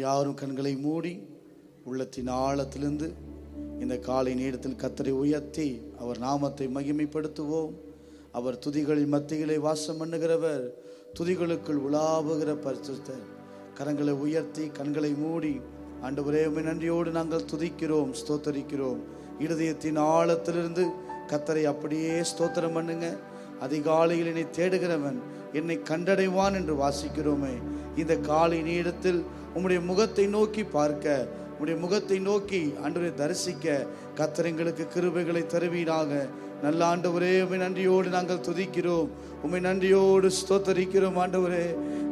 யாரும் கண்களை மூடி உள்ளத்தின் ஆழத்திலிருந்து இந்த காலை நேரத்தில் கர்த்தரை உயர்த்தி அவர் நாமத்தை மகிமைப்படுத்துவோம். அவர் துதிகளின் மத்தியிலே வாசம் பண்ணுகிறவர், துதிகளுக்குள் உலாவுகிற பரிசுத்தர். கரங்களை உயர்த்தி கண்களை மூடி ஆண்டவரே உம்மை நன்றியோடு நாங்கள் துதிக்கிறோம், ஸ்தோத்தரிக்கிறோம். இருதயத்தின் ஆழத்திலிருந்து கர்த்தரை அப்படியே ஸ்தோத்திரம் பண்ணுங்க. அதிகாலையில் என்னை தேடுகிறவன் என்னை கண்டடைவான் என்று வாசிக்கிறோமே. இந்த காலை நேரத்தில் உம்முடைய முகத்தை நோக்கி பார்க்க, உம்முடைய முகத்தை நோக்கி ஆண்டவரை தரிசிக்க கர்த்தர் எங்களுக்கு கிருபைகளை தருவீராக. நல்ல ஆண்டவரே உம்மை நன்றியோடு நாங்கள் துதிக்கிறோம், உம்மை நன்றியோடு ஸ்தோத்தரிக்கிறோம். ஆண்டவரே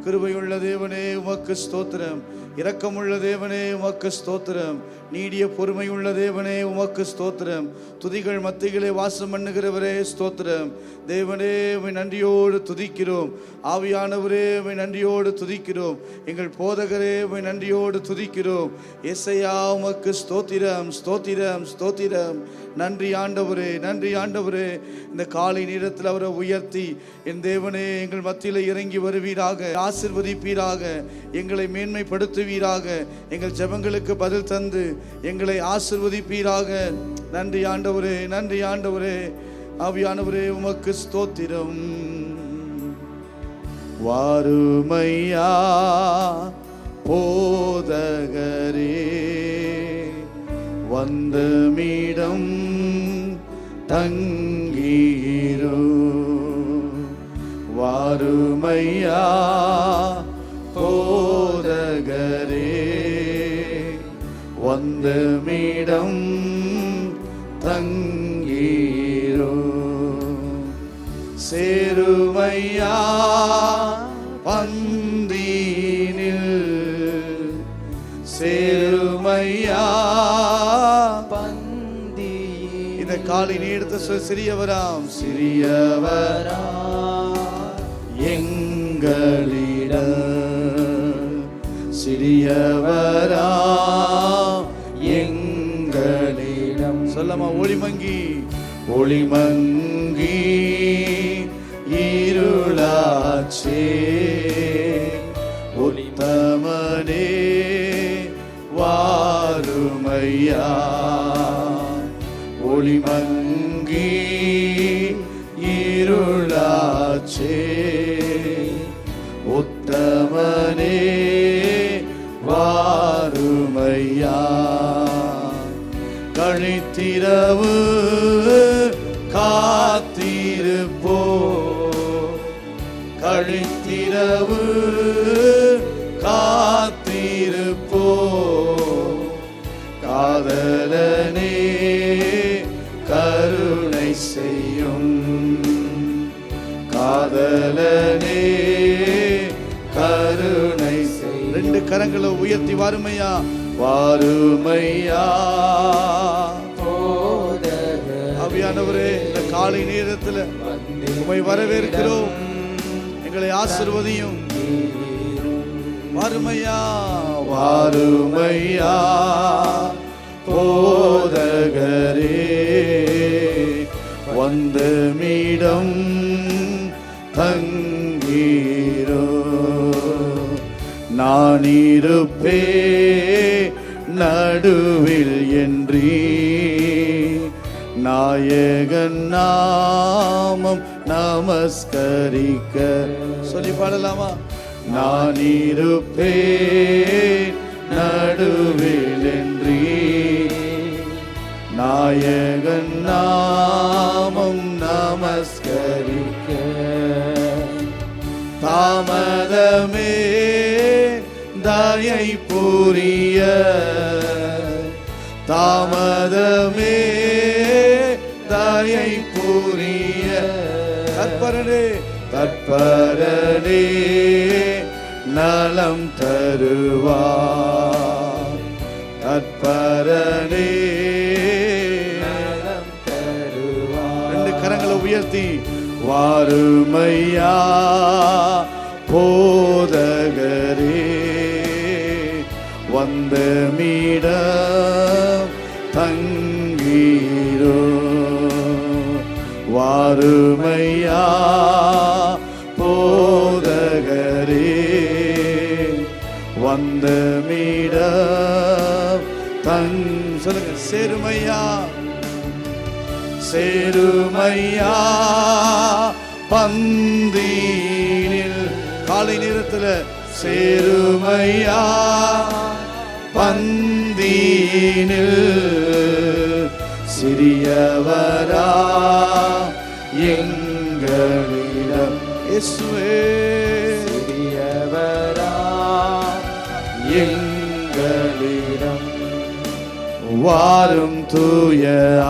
கிருபையுள்ள தேவனே உமக்கு ஸ்தோத்திரம், இரக்கமுள்ள தேவனே உமக்கு ஸ்தோத்திரம், நீடிய பொறுமையுள்ள தேவனே உமக்கு ஸ்தோத்திரம், துதிகள் மத்தியிலே வாசம் பண்ணுகிறவரே ஸ்தோத்திரம். தேவனே உம்மை நன்றியோடு துதிக்கிறோம், ஆவியானவரே உம்மை நன்றியோடு துதிக்கிறோம், எங்கள் போதகரே உம்மை நன்றியோடு துதிக்கிறோம். ஏசையா உமக்கு ஸ்தோத்திரம், ஸ்தோத்திரம், ஸ்தோத்திரம். நன்றி ஆண்டவரே, நன்றி ஆண்டவரே. இந்த காலை நேரத்தில் அவரை உயர்த்தி என் தேவனே எங்கள் மத்தியில் இறங்கி வருவீராக, ஆசீர்வதிப்பீராக, எங்களை மேன்மைப்படுத்துவீராக, எங்கள் ஜெபங்களுக்கு பதில் தந்து எங்களை ஆசீர்வதிப்பீராக. நன்றி ஆண்டவரே, நன்றி ஆண்டவரே. ஆவியானவரே உமக்கு ஸ்தோத்திரம். வாருமையா போதகரே, வந்த மீடம் தங்கீரோ. வாருமையா போதகரே, வந்த மீடம் தங்கீரோ. சேருமையா பந்தீனில், சேருமையா பந்தி. இந்த காலை நேரத்தை சிறியவராம், சிறியவரா எங்களிடம், சிறியவரா எங்களிடம். சொல்லமா ஒளிமங்கி, ஒளிமங்கி இருளாச்சே, உத்தமனே வாருமையா. ஒளிமங்கி இருளாச்சே, உத்தமனே வாருமையா. கழித்திரவு காத்திருப்போ, கழித்திரவு காத்திருப்போ. காதலனே கருணை செய்யும், காதலனே கருணை செய்யும். ரெண்டு கரங்களை உயர்த்தி வாருமையா, வாருமையா ஆவியானவரே. இந்த காலை நேரத்தில் உம்மை வரவேற்கிறோம், எங்களை ஆசீர்வதியும். வாருமையா, வாருமையா போதகரே, வந்த மீடம் தங்கீரோ. நான் இருப்பே நடுவில் என்றீ, நாயகன் நாமம் நமஸ்கரிக்க. சொல்லி பாடலாமா? நான் இருப்பே நடுவில் என்றீ, நாயகன் நாமம் நமஸ்கரிக்க. தாமதமே தயை புரிய, தாமதமே தயை புரிய. தற்பரனே, தற்பரனே நலம் தருவார், தற்பரனே நலம் தருவார். ரெண்டு கரங்களை உயர்த்தி வாருமையா போதகரே, வந்த மீடம் தங்கீரோ. வாருமையா போதகரே, வந்த மீடம் தன் சொல்லுங்க சேருமையா சேருமையா பந்தியில் காலை நேரத்தில் சேருமையா பந்தியில் சிறியவரா எங்களிடம் இயேசுவே சிறியவரா எங்களிடம் வாரும் தூய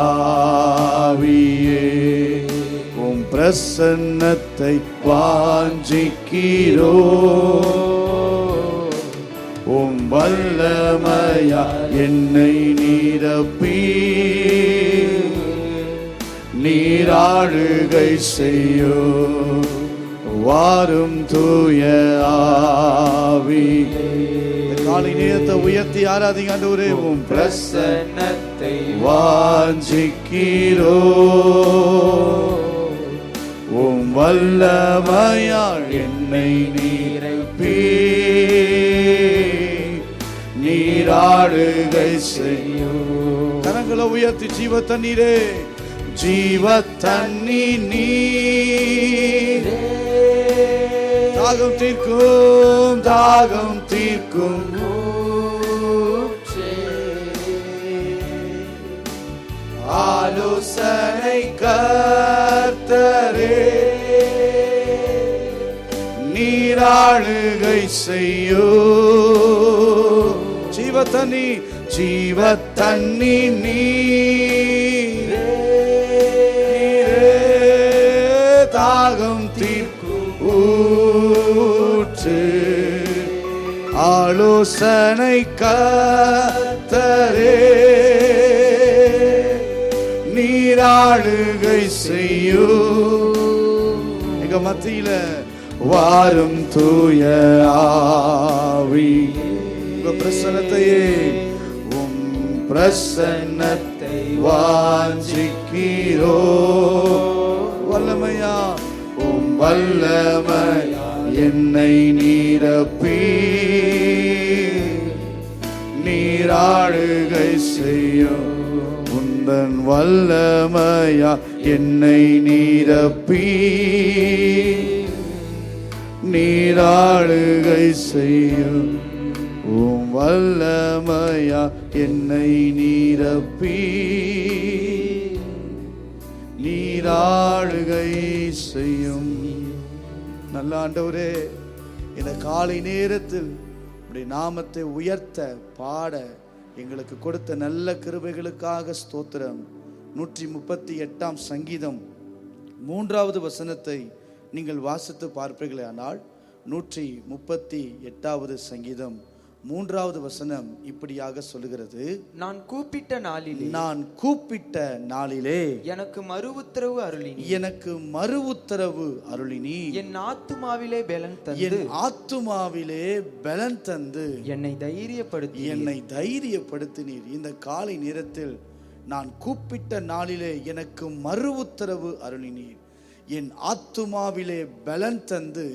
ஆவியே உம் பிரசன்னத்தை வாஞ்சிக்கிறோ உம் வல்லமையா என்னை நிரப்பி நீராளுகை செய்யோ வாரும் தூய ஆவியே காலை நேரத்தை உயர்த்தி ஆராதிங்க ஆண்டவரே உம் பிரசன்னத்தை வாஞ்சிக்கிறோ உம் வல்லமையால் என்னை நிரப்பி நீராடுகை செய்யோ கரங்களை உயர்த்தி ஜீவ தண்ணீரே ஜீவ தண்ணி நீரே தாகம் தீர்க்கும் தாகம் தீர்க்கும் ஆலோசனை கர்த்தரே நீராளுகை செய்யோ ஜீவத்தண்ணி ஜீவத்தண்ணி நீரே தாகம் தீர்க்கும் ஊற்று ஆலோசனை கர்த்தரே நீராளுகை செய்யோ எங்க மத்தியில வாரும் தூய ஆவி உங்க பிரசன்னத்தையே உம் பிரசன்னத்தை வாஞ்சிக்கிறோ வல்லமையா உம் வல்லமையா என்னை நிரப்பி நீராளுகை செய்யும் உந்தன் வல்லமையா என்னை நிரப்பி நீராளுகை செய்யும் உம் வல்லமையா என்னை நிரப்பி நீராளுகை செய்யும். நல்ல ஆண்டவரே, இந்த காலை நேரத்தில் உம்முடைய நாமத்தை உயர்த்த பாட எங்களுக்கு கொடுத்த நல்ல கிருபைகளுக்காக ஸ்தோத்திரம். 138ஆம் சங்கீதம் 3வது வசனத்தை நீங்கள் வாசித்து பார்ப்பீர்களே ஆனால் 138வது சங்கீதம் 3வது வசனம் இப்படியாக சொல்லுகிறது, நான் கூப்பிட்ட நாளிலே எனக்கு மறு உத்தரவு அருளினி, எனக்கு மறு உத்தரவு அருளினி, என் ஆத்துமாவிலே பலன் தந்து என்னை தைரியப்படுத்தினீர். இந்த காலை நேரத்தில் நான் கூப்பிட்ட நாளிலே எனக்கு மறு உத்தரவு அருளினீர், என் ஆத்துமாவிலே பலன் தந்து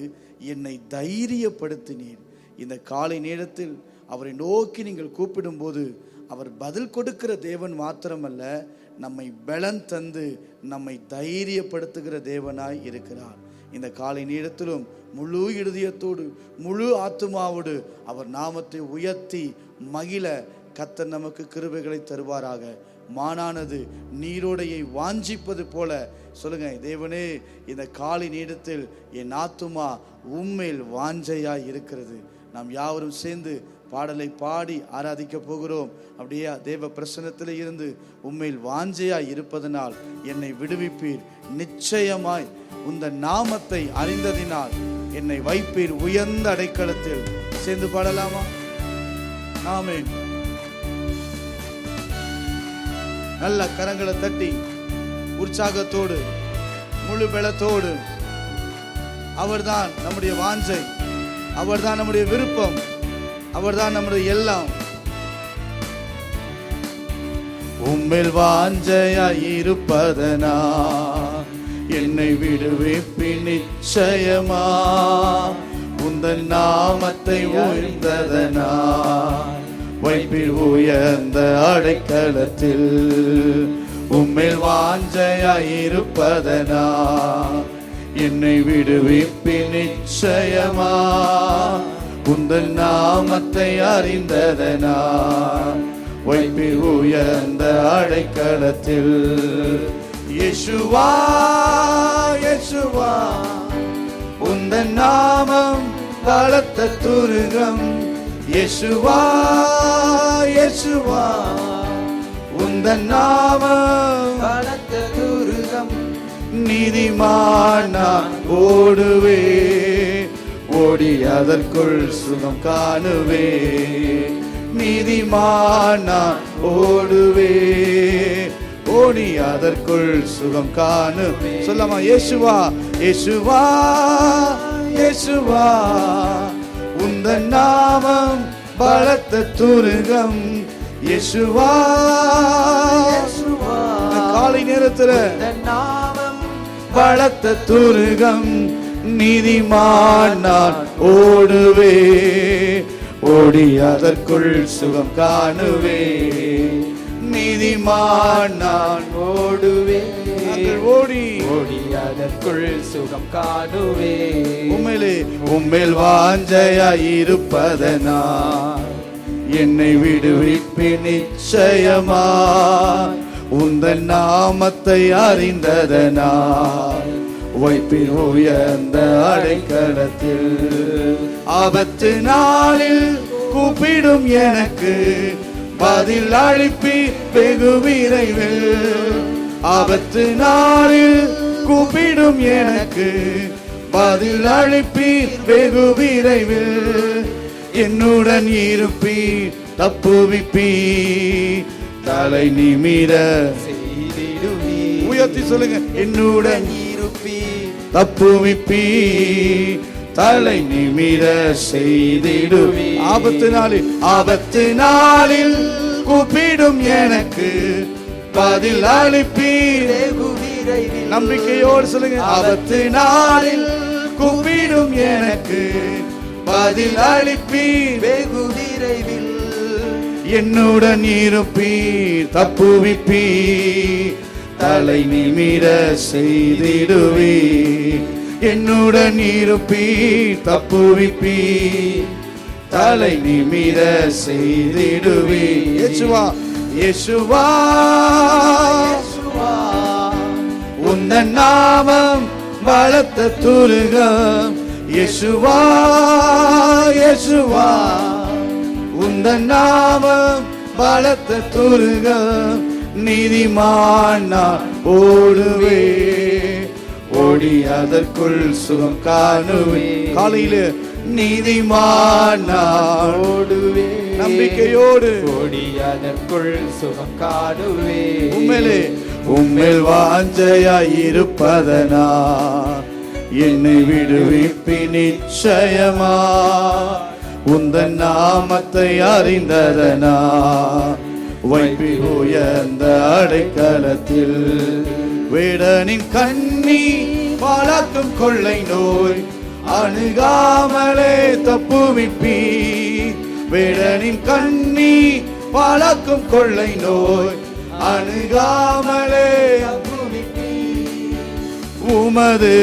என்னை தைரியப்படுத்தினீர். இந்த காலை நேரத்தில் அவரை நோக்கி நீங்கள் கூப்பிடும்போது அவர் பதில் கொடுக்கிற தேவன் மாத்திரமல்ல, நம்மை பலன் தந்து நம்மை தைரியப்படுத்துகிற தேவனாய் இருக்கிறார். இந்த காலை நேரத்திலும் முழு இருதயத்தோடு முழு ஆத்துமாவோடு அவர் நாமத்தை உயர்த்தி மகிழ கர்த்தர் நமக்கு கிருபைகளை தருவாராக. மானானது நீரோடையை வாஞ்சிப்பது போல சொல்லுங்க, தேவனே இந்த காலை நேரத்தில் என் ஆத்துமா உம்மேல் வாஞ்சையாய் இருக்கிறது. நாம் யாவரும் சேர்ந்து பாடலை பாடி ஆராதிக்க போகிறோம். அப்படியே தேவ பிரசன்னத்தில் இருந்து உம்மேல் வாஞ்சையாய் இருப்பதனால் என்னை விடுவிப்பீர், நிச்சயமாய் உந்த நாமத்தை அறிந்ததினால் என்னை வைப்பீர் உயர்ந்த அடைக்கலத்தில். சேர்ந்து பாடலாமா? ஆமென். நல்ல கரங்களை தட்டி உற்சாகத்தோடு முழு பலத்தோடு, அவர்தான் நம்முடைய வாஞ்சை, அவர்தான் நம்முடைய விருப்பம், அவர்தான் நம்முடைய எல்லாம். உம்மில் வாஞ்சையாய் இருப்பதனா என்னை விடுவிப்பி நிச்சயமா, உந்தன் நாமத்தை உயர்ந்ததனால் வைப்பில் உயர்ந்த அடைக்கலத்தில் உம்மில் வாஞ்சையாயிருப்பதனா என்னை விடுவிப்பின் நிச்சயமா உந்தன் நாமத்தை அறிந்ததனா வைப்பில் உயர்ந்த அடைக்கலத்தில் இயேசுவா இயேசுவா உந்தன் நாமம் பலத்த துருகம் இயேசுவா இயேசுவா உந்தன் நாமம் பலத்த துருகம் நீதிமான் நான் ஓடுவே ஓடி அதற்குள் சுகம் காணுவே நீதிமான் நான் ஓடுவே ஓடி அதற்குள் சுகம் காணு சொல்லாமா இயேசுவா இயேசுவா இயேசுவா உந்தன் நாமம் பலத்த துருகம் இயேசுவா காலை நேரத்தில் நாமம் பலத்த துருகம் நீதிமான் நான் ஓடுவே ஓடி அதற்குள் சுகம் காணுவே நீதிமான் நான் ஓடுவே ஓடி ஓடி அதற்குள் சுகம் காணுவே உம்மில் வாஞ்சையாயிருப்பதனா என்னை விடுவிப்பின் நிச்சயமா உந்தன் நாமத்தை அறிந்ததனா வைப்பின் உயர்ந்த அடைக்கலத்தில் ஆபத்து நாளில் கூப்பிடும் எனக்கு பதில் அளிப்பி வெகு விரைவில் ஆபத்து நாளில் கூப்பிடும் எனக்கு பதில் அளிப்பி வெகு விரைவில் என்னுடன் இருப்பி தப்புவிப்பி தலை நிமிர செய்திடுவி உயர்த்தி சொல்லுங்க என்னுடன் இருப்பி தப்புவிப்பி தலை நிமிர செய்திடுவி ஆபத்து நாளில் கூப்பிடும் எனக்கு பதில் அளிப்பீர் வெகு விரைவில் நம்பிக்கையோடு சொல்லுங்க ஆபத்து நாளில் கூப்பிடும் எனக்கு பதில் அளிப்பீர் வெகு விரைவில் என்னுடன் இருப்பீர் தப்புவிப்பீர் தலை நிமிர செய்திடுவி என்னுடன் இருப்பீர் தப்புவிப்பீர் தலை நிமிர செய்திடுவி இயேசுவா இயேசுவா உந்தன் நாமம் பலத்த துருகம் இயேசுவா இயேசுவா உந்தன் நாமம் பலத்த துருகம் நீதிமான் நான் ஓடுவே ஓடி அதற்குள் சுகம் காணுவே காலையில நீதிமான் நான் ஓடுவே நம்பிக்கையோடு ஓடி அதற்குள் சுகம் காணுவே உம்மில் வாஞ்சையாயிருப்பதனா என்னை விடுவிப்பி நிச்சயமா உந்தன் நாமத்தை அறிந்ததனா வைப்பி உயர்ந்த அடைக்கலத்தில் வேடனின் கண்ணி பாலாக்கும் கொள்ளை நோய் அணுகாமலே தப்புவிப்பி வேடனின் கண்ணி பாலாக்கும் கொள்ளை நோய் அணுகாமலே உமது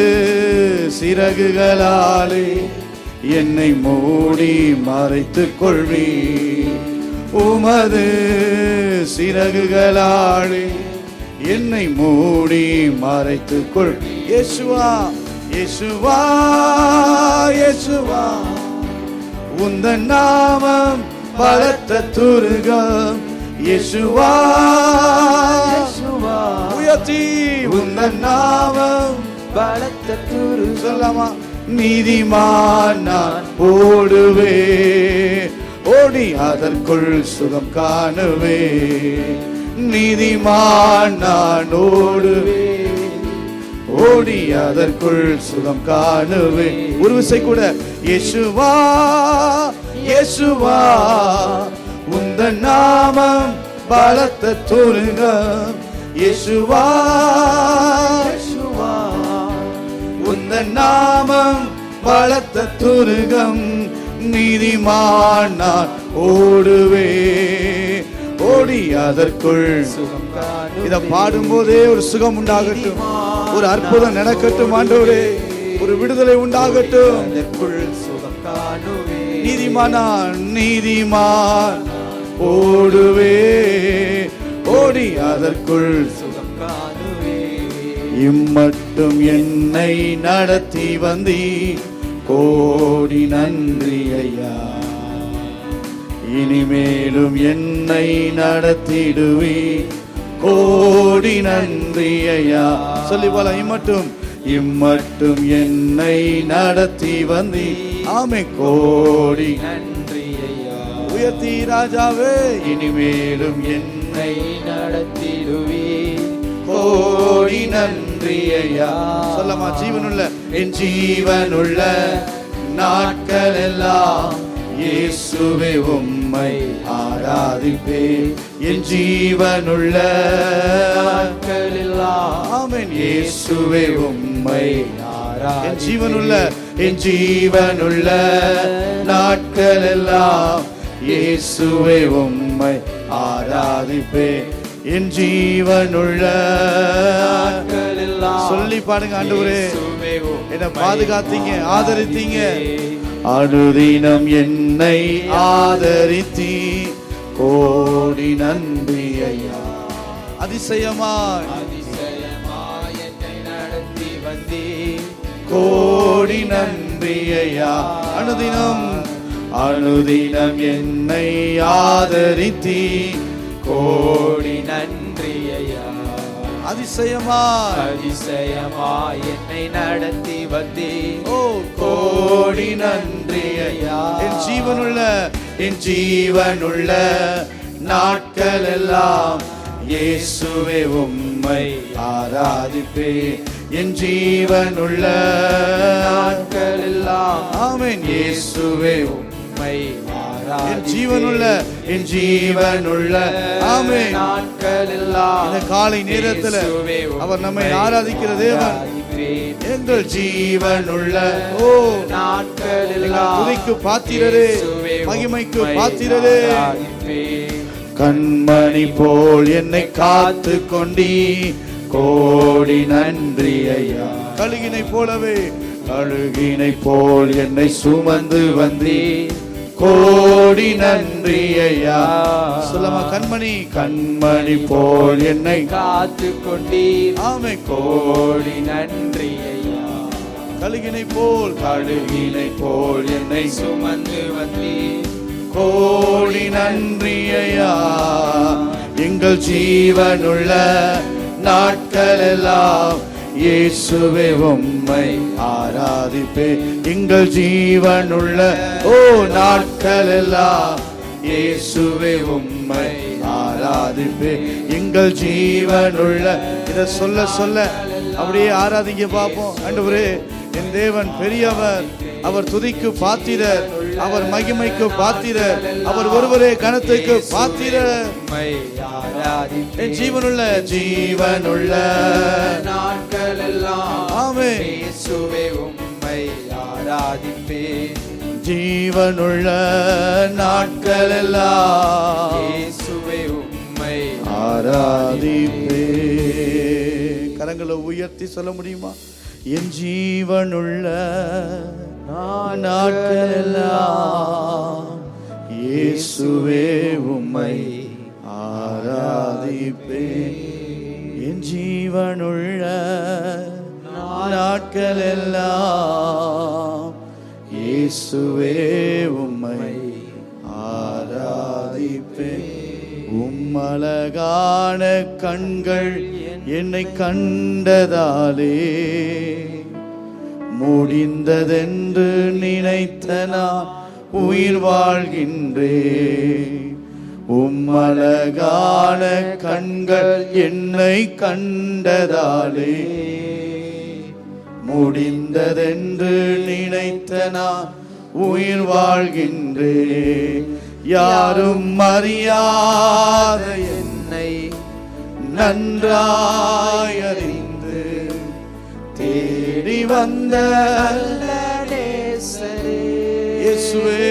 சிறகுகளாலே என்னை மூடி மறைத்துக் கொள்வி உமது சிறகுகளாலே என்னை மூடி மறைத்துக் கொள் இயேசுவா இயேசுவா இயேசுவா உந்தன் நாமம் பலத்த துருகம் இயேசுவா உயர்த்தி உந்தன் நாமம் பலத்த துருகம் சொல்லாமா நீதிமான் நான் ஓடுவே ஓடி அதற்குள் சுகம் காணுவே நீதிமான் நான் ஓடுவே ஓடி அதற்குள் சுகம் காணுவே ஒரு விசை கூட இயேசுவா இயேசுவா உந்தன் நாமம் பலத்த துருகம் இயேசுவா உந்தன் நாமம் பலத்த துருகம் நீதிமான் நான் ஓடுவே ஓடி அதற்குள் சுகம் காணுவே. இத பாடும்போதே ஒரு சுகம் உண்டாகட்டும், ஒரு அற்புதம் நடக்கட்டும் ஆண்டவரே, ஒரு விடுதலை உண்டாகட்டும். அதற்குள் சுகம் காணுவே. நீதிமான் ஓடுவே ஓடி அதற்குள் சுகம் காணுவே. இம்மட்டும் என்னை நடத்தி வந்தி கோடி நன்றி ஐயா, இனிமேலும் என்னை நடத்திடுவி கோடி நன்றி ஐயா. சொல்லி போல இம்மட்டும் என்னை நடத்தி வந்தி ஆமே கோடி நன்றி ஐயா. உயர்த்தி ராஜாவே, இனிமேலும் என்னை நடத்திடுவே கோடி நன்றி ஐயா. சொல்லமா ஜீவனுள்ள என் ஜீவனுள்ள நாட்கள் எல்லாம் இயேசுவே உம்மை ஆராதிப்பே. என் ஜீவனுள்ள நாட்கள் எல்லாம் ஆமென் இயேசுவே உம்மை ஆராதிப்பே. என் ஜீவனுள்ள நாட்கள் எல்லாம் இயேசுவே உம்மை ஆராதிப்பே. என் ஜீவனுள்ள நாட்கள் எல்லாம் சொல்லி பாடுங்க ஆண்டவரே, இயேசுவே உம்மை என்னை பாதுகாத்தீங்க, ஆதரித்தீங்க, அனுதினம் என்னை ஆதரித்தீ கோடி நன்றி ஐயா. அதிசயமாய் என்னை நடத்தி வந்தே கோடி நன்றி ஐயா. அனுதினம் என்னை ஆதரித்தீ கோடி நன்றி ஐயா. அதிசயமாய் என்னை நடத்தி வந்தே ஓ கோடி நன்றி ஐயா. என் ஜீவனுள்ள நாட்கள் எல்லாம் இயேசுவே உம்மை ஆராதிப்பே. என் ஜீவனுள்ள நாட்கள் எல்லாம் ஆமென் இயேசுவே உம்மை என் ஜீவனுள்ள ஆமென் நாட்கள் எல்லாம் இந்த காலை நேரத்துல அவர் நம்மை ஆராதிக்கிற தேவன். எங்கள் ஜீவனுள்ள ஓ நாட்கள் எல்லாம் துதிக்கு பாத்திரரே, மகிமைக்கு பாத்திரரே. கண்மணி போல் என்னை காத்து கொண்டீ கோடி நன்றி ஐயா. கழுகினை போல் என்னை சுமந்து வந்தீ கோடி நன்றி ஐயா. சொல்லமா கண்மணி போல் என்னை காத்து கொண்டீர் ஆமை கோடி நன்றி ஐயா. கழுகினை போல் என்னை சுமந்து வந்தீர் கோடி நன்றி ஐயா. எங்கள் ஜீவனுள்ள நாட்கள் எல்லாம் இயேசுவே உம்மை ஆராதிப்பே. எங்கள் ஜீவனுள்ள ஓ நாட்கள் எல்லாம் இயேசுவே உம்மை ஆராதிப்பே. எங்கள் ஜீவனுள்ள இத சொல்ல சொல்ல அப்படியே ஆராதிங்க பார்ப்போம். ஆண்டவரே, என் தேவன் பெரியவர், அவர் துதிக்கு பாத்திரர், அவர் மகிமைக்கு பாத்திரர், அவர் ஒருவரே கனத்துக்கு பாத்திரர். என் ஜீவனுள்ள நாட்கள் எல்லாம் ஆமென் இயேசுவே உம்மை ஆராதிப்பே. ஜீவனுள்ள நாட்கள் எல்லாம் இயேசுவே உம்மை ஆராதிப்பே. கரங்களை உயர்த்தி சொல்ல முடியுமா? என் ஜீவனுள்ள நாட்கள் எல்லாம் இயேசுவே உம்மை ஆராதிப்பே. என் ஜீவனுள்ள நாட்கள் எல்லாம் இயேசுவே உம்மை ஆராதிப்பே. உம்மழகான கண்கள் என்னை கண்டதாலே முடிந்ததென்று நினைத்த நான் உயிர் வாழ்கின்றேன். உம்மழகான கண்கள் என்னை கண்டதாலே முடிந்ததென்று நினைத்த நான் உயிர் வாழ்கின்றேன். யாரும் அறியாத என்னை நன்றாய் அறிந்து தேடி வந்த நேசரே இயேசுவே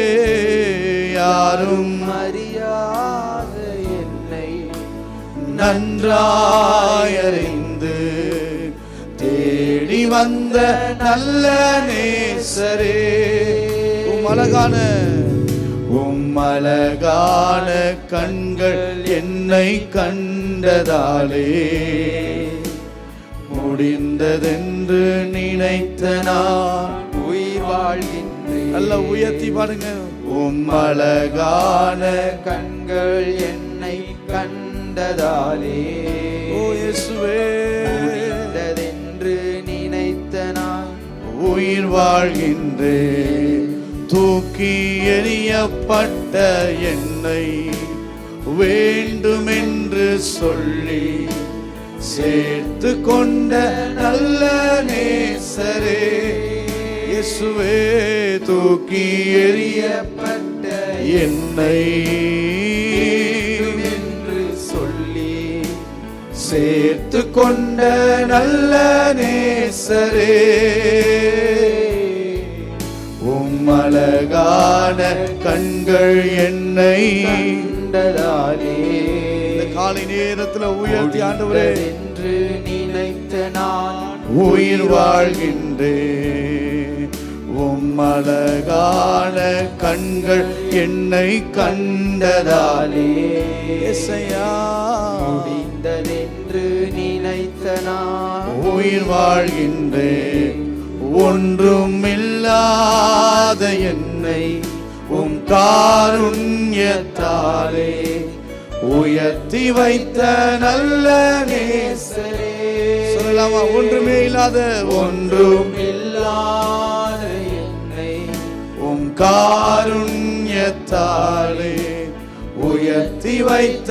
யாரும் அறியாத என்னை நன்றாயறிந்து தேடி வந்த நல்ல நேசரே உம்மழகான கண்கள் என்னை கண்டதாலே முடிந்ததென்று நினைத்த நான் உயிர் வாழ்கின்றேன். நல்ல உயர்த்தி பாடுங்க. உம்மழகான கண்கள் என்னை கண்டதாலே ஓ இயேசுவே முடிந்ததென்று நினைத்த நான் உயிர் வாழ்கின்றேன். தூக்கி எறியப்பட்ட என்னை வேண்டுமென்று சொல்லி சேர்த்து கொண்ட நல்ல நேசரே இயேசுவே தூக்கி எறியப்பட்ட என்னை என்று சொல்லி சேர்த்து கொண்ட நல்ல நேசரே உம்மழகான கண்கள் என்னை கண்டதாலே இந்த காலை நேரத்துல உயர்த்தி ஆண்டவரே என்று நினைத்த நான் உயிர் வாழ்கின்றேன். உம்மழகான கண்கள் என்னை கண்டதாலே இயேசையா முடிந்ததென்று நினைத்த நான் உயிர் வாழ்கின்றேன். ஒன்றுமில்லாத என்னை காருண்யத்தாலே உயர்த்தி வைத்த நல்ல நேசரே சொல்லலாமா? ஒன்றுமே இல்லாத இல்லாத என்னை காருண்யத்தாலே உயர்த்தி வைத்த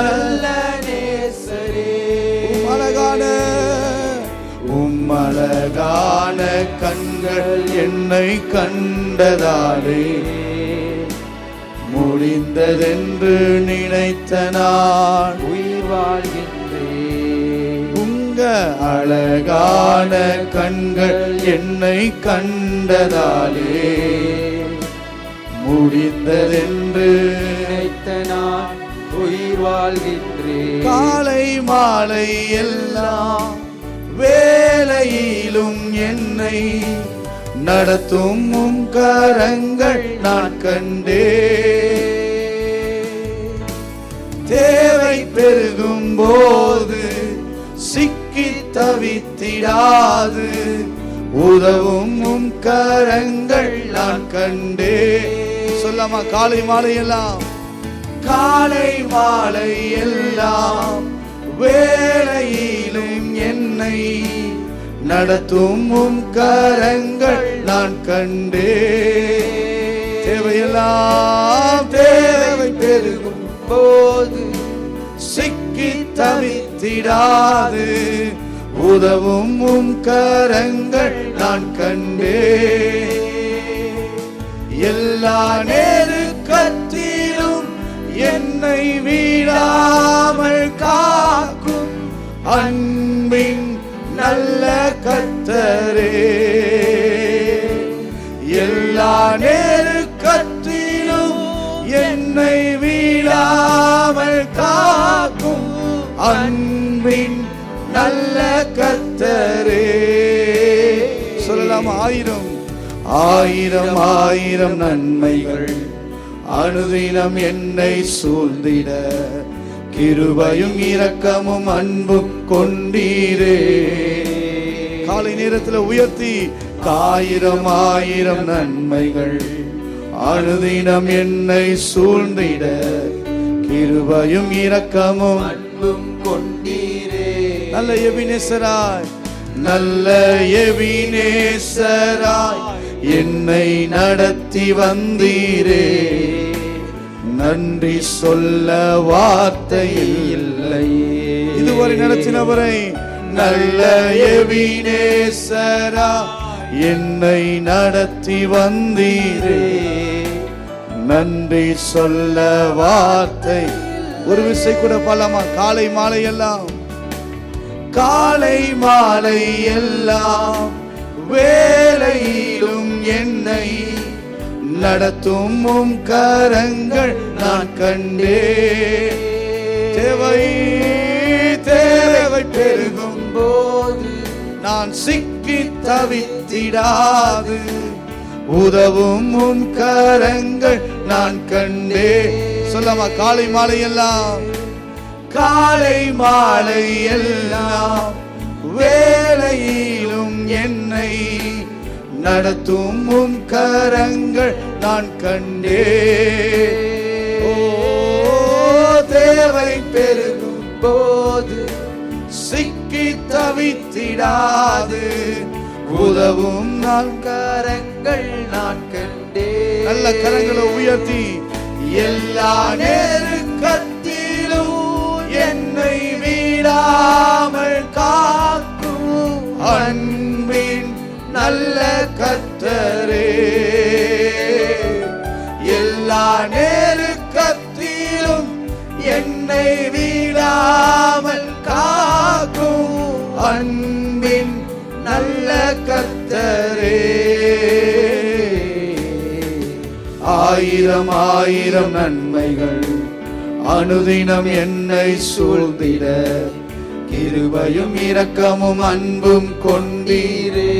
நல்ல நேசரே உம்மழகான கண்கள் என்னை கண்டதாலே முடிந்ததென்று நினைத்த நான் உயிர் வாழ்கின்றேன். உங்க அழகான கண்கள் என்னை கண்டதாலே முடிந்ததென்று நினைத்த நான் உயிர் வாழ்கின்றேன். காலை மாலை எல்லாம் வேலையிலும் என்னை நடத்தும் உம் கரங்கள் நான் கண்டே. தேவை பெருகும் போது சிக்கி தவித்திடாது உதவும் உம் கரங்கள் நான் கண்டே. சொல்லாமா? காலை மாலை எல்லாம் வேளையிலும் என்னை நடத்தும் உம் கரங்கள் நான் கண்டே. தேவை பெருகும் போது சிக்கி தவித்திடாது உதவும் உம் கரங்கள் நான் கண்டே. எல்லா நெருக்கத்திலும் என்னை வீழாமல் காக்கும் அன்பின் நல்ல கர்த்தரே. எல்லா நெருக்கத்திலும் என்னை வீழாமல் காக்கும் அன்பின் நல்ல கர்த்தரே. சொல்லலாம்? ஆயிரம் ஆயிரம் நன்மைகள் அனுதினம் என்னை சூழ்ந்திட கிருபையும் இரக்கமும் அன்பும் கொண்டீரே. காலை நேரத்தில் உயர்த்தி ஆயிரம் ஆயிரம் நன்மைகள் அனுதினம் என்னை சூழ்ந்திட கிருபையும் இரக்கமும் அன்பும் கொண்டீரே. நல்ல எபினேசராய் என்னை நடத்தி வந்தீரே. நன்றி சொல்ல வார்த்தை இல்லை. இதுவரை நடத்தினவரை நல்ல எபினேசரா என்னை நடத்தி வந்தீரே. நன்றி சொல்ல வார்த்தை. ஒரு விசை கூட பாடலாமா? காலை மாலை எல்லாம் வேலையிலும் என்னை நடத்தும் உம் கரங்கள் நான் கண்டேன். தேவை பெருகும் போது நான் சிக்கி தவித்திடாது உதவும் உம் கரங்கள் நான் கண்டே. சொல்லாமா? காலை மாலை எல்லாம், காலை மாலை எல்லாம் வேலையிலும் என்னை நடத்தும் உம் கரங்கள் நான் கண்டே. ஓ, தேவை பெருகும் போது சிக்கி தவித்திடாது உதவும் நான் கரங்கள் நான் கண்டேன். நல்ல கரங்களை உயர்த்தி, எல்லா நெருக்கத்திலும் என்னை விடாமல் காக்கும் அன்பின் நல்ல கர்த்தரே. எல்லா நெருக்கத்திலும் என்னை விடாமல் காக்கும் அன்பின் நல்ல கர்த்தரே. ஆயிரம் ஆயிரம் நன்மைகள் அனுதினம் என்னை சூழ்ந்திட கிருபையும் இரக்கமும் அன்பும் கொண்டீரே.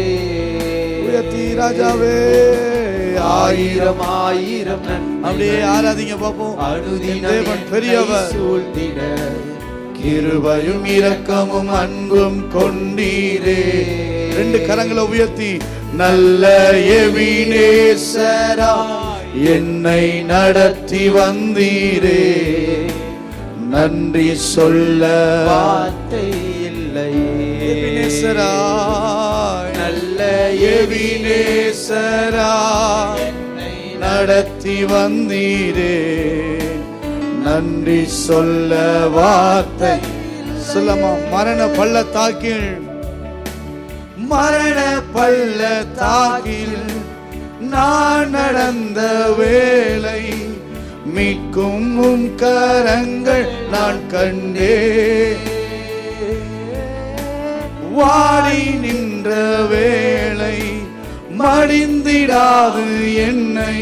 ராஜாவே, ஆயிரம் ஆயிரம் அப்படியே ஆராதிங்க பாப்போம். தேவன் பெரியவர், சூழ்ந்திட கிருபையும் இரக்கமும் அன்பும் கொண்டீரே. ரெண்டு கரங்களை உயர்த்தி, நல்ல எபினேசரா என்னை நடத்தி வந்தீரே, நன்றி சொல்ல வார்த்தை இல்லையே. எபினேசரா, நல்ல எபினேசரா நடத்தி வந்தீரே, நன்றி சொல்ல வார்த்தை. சொல்லமா? மரண பள்ளத்தாக்கில், மரண பள்ளத்தாக்கில் நான் நடந்த வேளை மீட்கும் உம் கரங்கள் நான் கண்டே. வாடி நின்ற வேளை மடிந்திடாது என்னை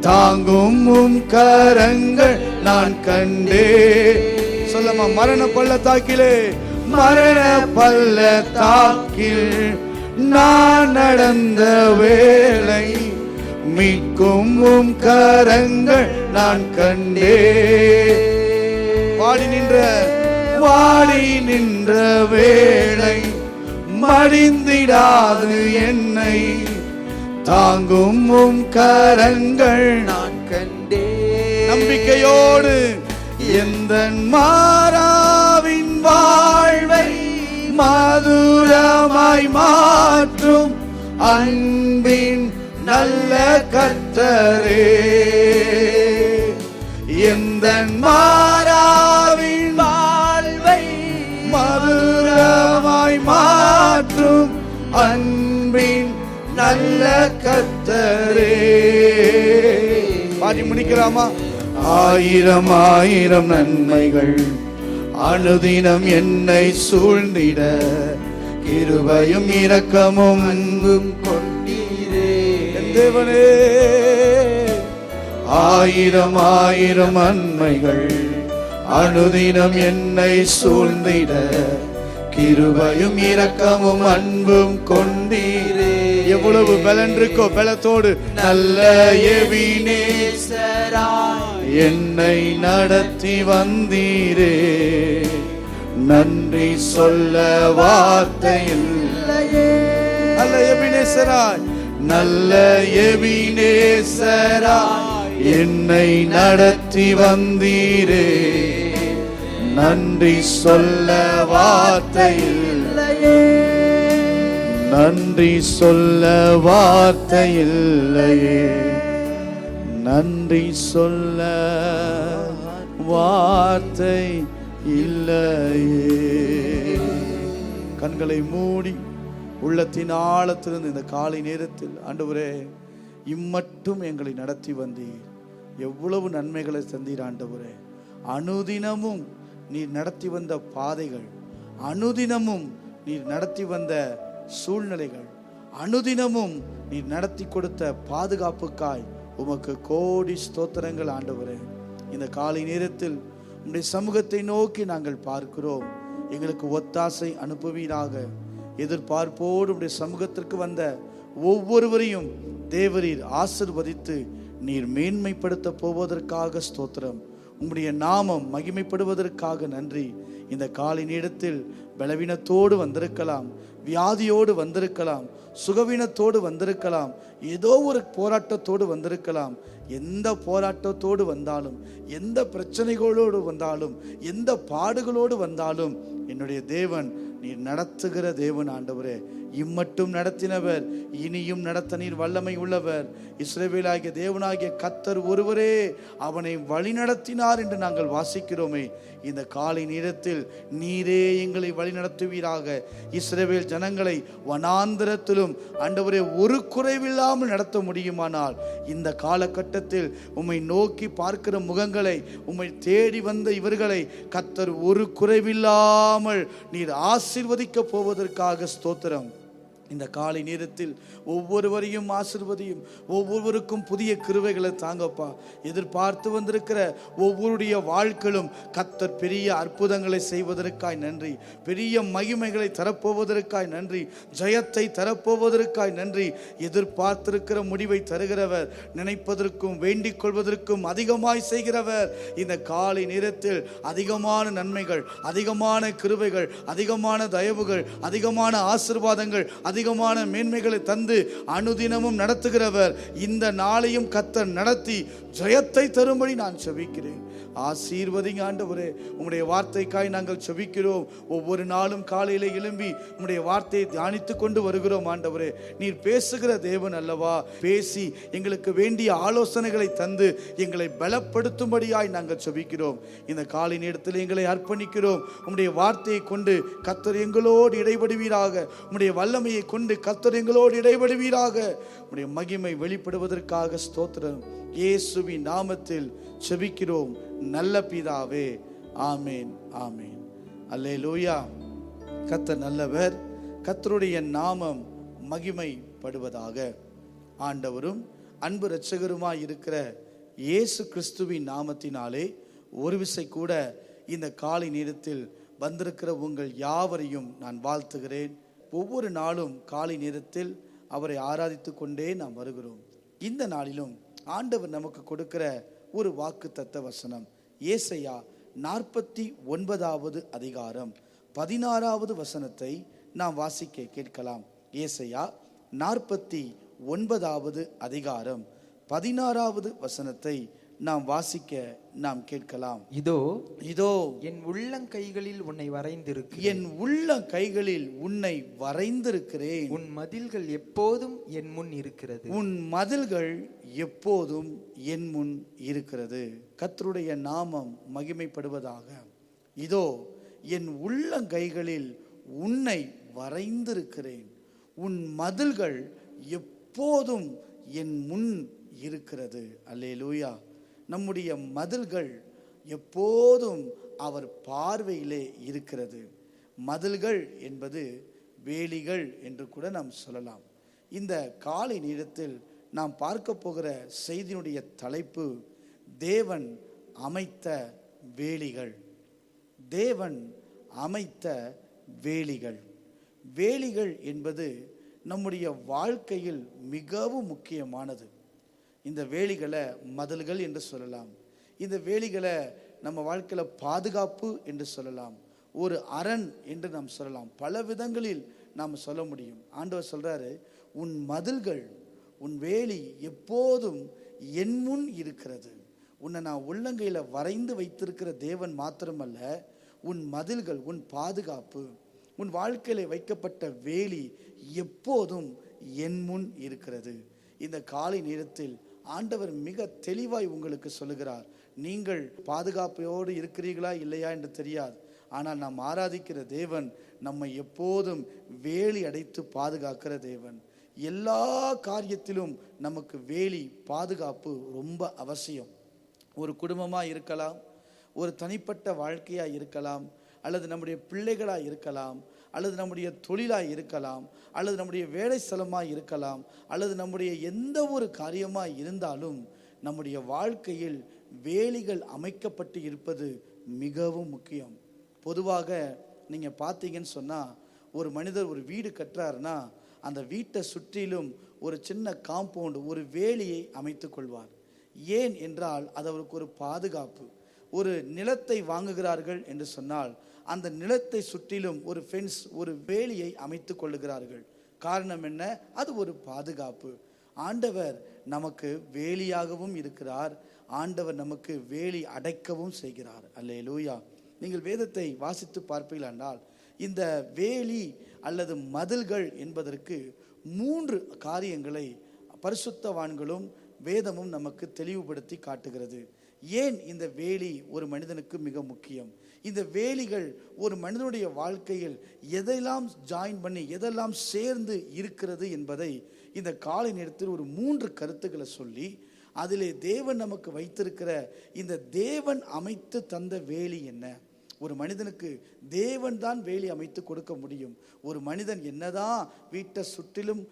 தாங்கும் உம் கரங்கள் நான் கண்டே. சொல்லமா? மரண பள்ளத்தாக்கிலே, மரண பள்ளத்தாக்கில் நான் நடந்த வேளை மீட்கும் உம் கரங்கள் நான் கண்டே. வாடி நின்ற வேளை மடிந்திடாது என்னை தாங்கும் உம் கரங்கள் நான் கண்டேன். நம்பிக்கையோடு எந்தன் மாறாவின் வாழ்வை மதுரமாய் மாற்றும் அன்பின் நல்ல கர்த்தரே. எந்தன் மாறாவின் வாழ்வை மதுரமாய் மாற்றும் அன்பின் நல்ல கர்த்தரே. பாடி முடிக்கலாமா? ஆயிரம் ஆயிரம் நன்மைகள் அனுதினம் என்னை சூழ்ந்திட கிருபையும் இரக்கமும் அன்பும் கொண்டீரே. தேவனே, ஆயிரம் ஆயிரம் நன்மைகள் அனுதினம் என்னை சூழ்ந்திட கிருபையும் இரக்கமும் அன்பும் கொண்டீரே. எவ்வளவு பலன் இருக்கோ பலத்தோடு, நல்ல எபினேசரா என்னை நடத்தி வந்தீரே, நன்றி சொல்ல வார்த்தை இல்லையே. நல்ல எபினேசரா, நல்ல எபினேசரா என்னை நடத்தி வந்தீரே, நன்றி சொல்ல வார்த்தை இல்லையே. நன்றி சொல்ல வார்த்தை இல்லையே. நன்றி சொல்ல வார்த்தை இல்லையே. கண்களை மூடி உள்ளத்தின் ஆழத்திலிருந்து இந்த காலை நேரத்தில், ஆண்டவரே, இம்மட்டும் எங்களை நடத்தி வந்தீர், எவ்வளவு நன்மைகளை தந்தீர் ஆண்டவரே. அனுதினமும் நீர் நடத்தி வந்த பாதைகள், அனுதினமும் நீர் நடத்தி வந்த சூழ்நிலைகள், அனுதினமும் நீர் நடத்தி கொடுத்த பாதுகாப்புக்காய் உமக்கு கோடி ஸ்தோத்திரங்கள் ஆண்டவரே. இந்த காலை நேரத்தில் உம்முடைய சமூகத்தை நோக்கி நாங்கள் பார்க்கிறோம். எங்களுக்கு ஒத்தாசை அனுப்புவீராக. எதிர்பார்ப்போடு உம்முடைய சமூகத்திற்கு வந்த ஒவ்வொருவரையும் தேவரீர் ஆசீர்வதித்து நீர் மேன்மைப்படுத்த போவதற்காக ஸ்தோத்திரம். உம்முடைய நாமம் மகிமைப்படுவதற்காக நன்றி. இந்த காலை நேரத்தில் பலவீனத்தோடு வந்திருக்கலாம், வியாதியோடு வந்திருக்கலாம், சுகவீனத்தோடு வந்திருக்கலாம், ஏதோ ஒரு போராட்டத்தோடு வந்திருக்கலாம். எந்த போராட்டத்தோடு வந்தாலும், எந்த பிரச்சனைகளோடு வந்தாலும், எந்த பாடுகளோடு வந்தாலும் என்னுடைய தேவன் நீர் நடத்துகிற தேவன் ஆண்டவரே. இம்மட்டும் நடத்தினவர், இனியும் நடத்த நீர் வல்லமை உள்ளவர். இஸ்ரவேலாகிய தேவனாகிய கர்த்தர் ஒருவரே அவனை வழி நடத்தினார் என்று நாங்கள் வாசிக்கிறோமே. இந்த காலை நேரத்தில் நீரே எங்களை வழி நடத்துவீராக. இஸ்ரவேல் ஜனங்களை வனாந்திரத்திலும் ஆண்டவரே ஒரு குறைவில்லாமல் நடத்த முடியுமானால், இந்த காலகட்டத்தில் உம்மை நோக்கி பார்க்கிற முகங்களை, உம்மை தேடி வந்த இவர்களை கர்த்தர் ஒரு குறைவில்லாமல் நீர் ஆசீர்வதிக்க போவதற்காக ஸ்தோத்திரம். இந்த காலை நேரத்தில் ஒவ்வொருவரையும் ஆசீர்வதியும். ஒவ்வொருவருக்கும் புதிய கிருபைகளை தாங்கப்பா. எதிர்பார்த்து வந்திருக்கிற ஒவ்வொருடைய வாழ்க்கையிலும் கர்த்தர் பெரிய அற்புதங்களை செய்வதற்காய் நன்றி. பெரிய மகிமைகளை தரப்போவதற்காய் நன்றி. ஜெயத்தை தரப்போவதற்காய் நன்றி. எதிர்பார்த்திருக்கிற முடிவை தருகிறவர், நினைப்பதற்கும் வேண்டிக் கொள்வதற்கும் அதிகமாய் செய்கிறவர். இந்த காலை நேரத்தில் அதிகமான நன்மைகள், அதிகமான கிருபைகள், அதிகமான தயவுகள், அதிகமான ஆசீர்வாதங்கள், அதிகமான மேன்மைகளை தந்து அனுதினமும் நடத்துகிறவர். இந்த நாளையும் கர்த்தர் நடத்தி ஜெயத்தை தரும்படி நான் செபிக்கிறேன். ஆசீர்வதிங்க ஆண்டவரே. உம்முடைய வார்த்தைக்காய் நாங்கள் செபிக்கிறோம். ஒவ்வொரு நாளும் காலையில எழும்பி உம்முடைய வார்த்தையை தியானித்துக் கொண்டு வருகிறோம் ஆண்டவரே. நீர் பேசுகிற தேவன் அல்லவா. பேசி எங்களுக்கு வேண்டிய ஆலோசனைகளை தந்து எங்களை பலப்படுத்தும்படியாய் நாங்கள் செபிக்கிறோம். இந்த காலை நேரத்தில் எங்களை அர்ப்பணிக்கிறோம். உம்முடைய வார்த்தையை கொண்டு கர்த்தர் எங்களோடு இடைபடுவீராக. உம்முடைய வல்லமையை கொண்டு கர்த்தர் எங்களோடு இடைபடுவீராக. உம்முடைய மகிமை வெளிப்படுவதற்காக ஸ்தோத்திரம். இயேசுவின் நாமத்தில் செபிக்கிறோம் நல்ல பிதாவே. ஆமேன், ஆமேன். அல்லேலூயா. கர்த்தர் நல்லவர். கர்த்தருடைய நாமம் மகிமைப்படுவதாக. ஆண்டவரும் அன்பு இரட்சகருமாய் இருக்கிற இயேசு கிறிஸ்துவின் நாமத்தினாலே ஒரு விசை கூட இந்த காலை நேரத்தில் வந்திருக்கிற உங்கள் யாவரையும் நான் வாழ்த்துகிறேன். ஒவ்வொரு நாளும் காலை நேரத்தில் அவரை ஆராதித்து கொண்டே நாம் வருகிறோம். இந்த நாளிலும் ஆண்டவர் நமக்கு கொடுக்கிற ஒரு வாக்கு தத்த வசனம் ஏசாயா 49வது அதிகாரம் 16வது வசனத்தை நாம் வாசிக்க கேட்கலாம். ஏசாயா 49வது அதிகாரம் 16வது வசனத்தை நாம் வாசிக்க நாம் கேட்கலாம். இதோ இதோ என் உள்ளங்கைகளில் உன்னை வரைந்திருக்கிறேன். என் உள்ளங்கைகளில் உன்னை வரைந்திருக்கிறேன். உன் மதில்கள் எப்போதும் என் முன் இருக்கிறது. உன் மதில்கள் எப்போதும் என் முன் இருக்கிறது. கர்த்தருடைய நாமம் மகிமைப்படுவதாக. இதோ என் உள்ளங்கைகளில் உன்னை வரைந்திருக்கிறேன். உன் மதில்கள் எப்போதும் என் முன் இருக்கிறது. அல்லேலூயா. நம்முடைய மதில்கள் எப்போதும் அவர் பார்வையிலே இருக்கிறது. மதில்கள் என்பது வேலிகள் என்று கூட நாம் சொல்லலாம். இந்த காலை நேரத்தில் நாம் பார்க்க போகிற செய்தியினுடைய தலைப்பு தேவன் அமைத்த வேலிகள். தேவன் அமைத்த வேலிகள். வேலிகள் என்பது நம்முடைய வாழ்க்கையில் மிகவும் முக்கியமானது. இந்த வேலிகளை மதில்கள் என்று சொல்லலாம். இந்த வேலிகளை நம்ம வாழ்க்கையில் பாதுகாப்பு என்று சொல்லலாம். ஒரு அரண் என்று நாம் சொல்லலாம். பல விதங்களில் நாம் சொல்ல முடியும். ஆண்டவர் சொல்றாரு, உன் மதில்கள், உன் வேலி எப்போதும் என் முன் இருக்கிறது. உன்னை நான் உள்ளங்கையில் வரைந்து வைத்திருக்கிற தேவன் மாத்திரமல்ல, உன் மதில்கள், உன் பாதுகாப்பு, உன் வாழ்க்கையில வைக்கப்பட்ட வேலி எப்போதும் என் முன் இருக்கிறது. இந்த காலை நேரத்தில் ஆண்டவர் மிக தெளிவாய் உங்களுக்கு சொல்லுகிறார். நீங்கள் பாதுகாப்போடு இருக்கிறீர்களா இல்லையா என்று தெரியாது. ஆனால் நாம் ஆராதிக்கிற தேவன் நம்மை எப்போதும் வேலி அடைத்து பாதுகாக்கிற தேவன். எல்லா காரியத்திலும் நமக்கு வேலி, பாதுகாப்பு ரொம்ப அவசியம். ஒரு குடும்பமாக இருக்கலாம், ஒரு தனிப்பட்ட வாழ்க்கையாக இருக்கலாம், அல்லது நம்முடைய பிள்ளைகளாக இருக்கலாம், அல்லது நம்முடைய தொழிலாக இருக்கலாம், அல்லது நம்முடைய வேலை ஸ்தலமாக இருக்கலாம், அல்லது நம்முடைய எந்த ஒரு காரியமாக இருந்தாலும் நம்முடைய வாழ்க்கையில் வேலிகள் அமைக்கப்பட்டு இருப்பது மிகவும் முக்கியம். பொதுவாக நீங்கள் பார்த்தீங்கன்னு சொன்னால், ஒரு மனிதர் ஒரு வீடு கட்டுறாருன்னா அந்த வீட்டை சுற்றிலும் ஒரு சின்ன காம்பவுண்ட், ஒரு வேலியை அமைத்து கொள்வார். ஏன் என்றால் அது அவருக்கு ஒரு பாதுகாப்பு. ஒரு நிலத்தை வாங்குகிறார்கள் என்று சொன்னால் அந்த நிலத்தை சுற்றிலும் ஒரு ஃபென்ஸ், ஒரு வேலியை அமைத்து கொள்ளுகிறார்கள். காரணம் என்ன? அது ஒரு பாதுகாப்பு. ஆண்டவர் நமக்கு வேலியாகவும் இருக்கிறார், ஆண்டவர் நமக்கு வேலி அடைக்கவும் செய்கிறார். அல்லேலூயா. நீங்கள் வேதத்தை வாசித்து பார்ப்பீர்கள் என்றால் இந்த வேலி அல்லது மதில்கள் என்பதற்கு 3 காரியங்களை பரிசுத்தவான்களும் வேதமும் நமக்கு தெளிவுபடுத்தி காட்டுகிறது. ஏன் இந்த வேலி ஒரு மனிதனுக்கு மிக முக்கியம்? இந்த வேலிகள் ஒரு மனிதனுடைய வாழ்க்கையில் எதெல்லாம் ஜாயின் பண்ணி எதெல்லாம் சேர்ந்து இருக்கிறது என்பதை இந்த காலை நேரத்தில் ஒரு 3 கருத்துக்களை சொல்லி, அதிலே தேவன் நமக்கு வைத்திருக்கிற இந்த தேவன் அமைத்து தந்த வேலி என்ன? ஒரு மனிதனுக்கு தேவன் தான் வேலி அமைத்து கொடுக்க முடியும். ஒரு மனிதன் என்னதான் வீட்டை சுற்றிலும்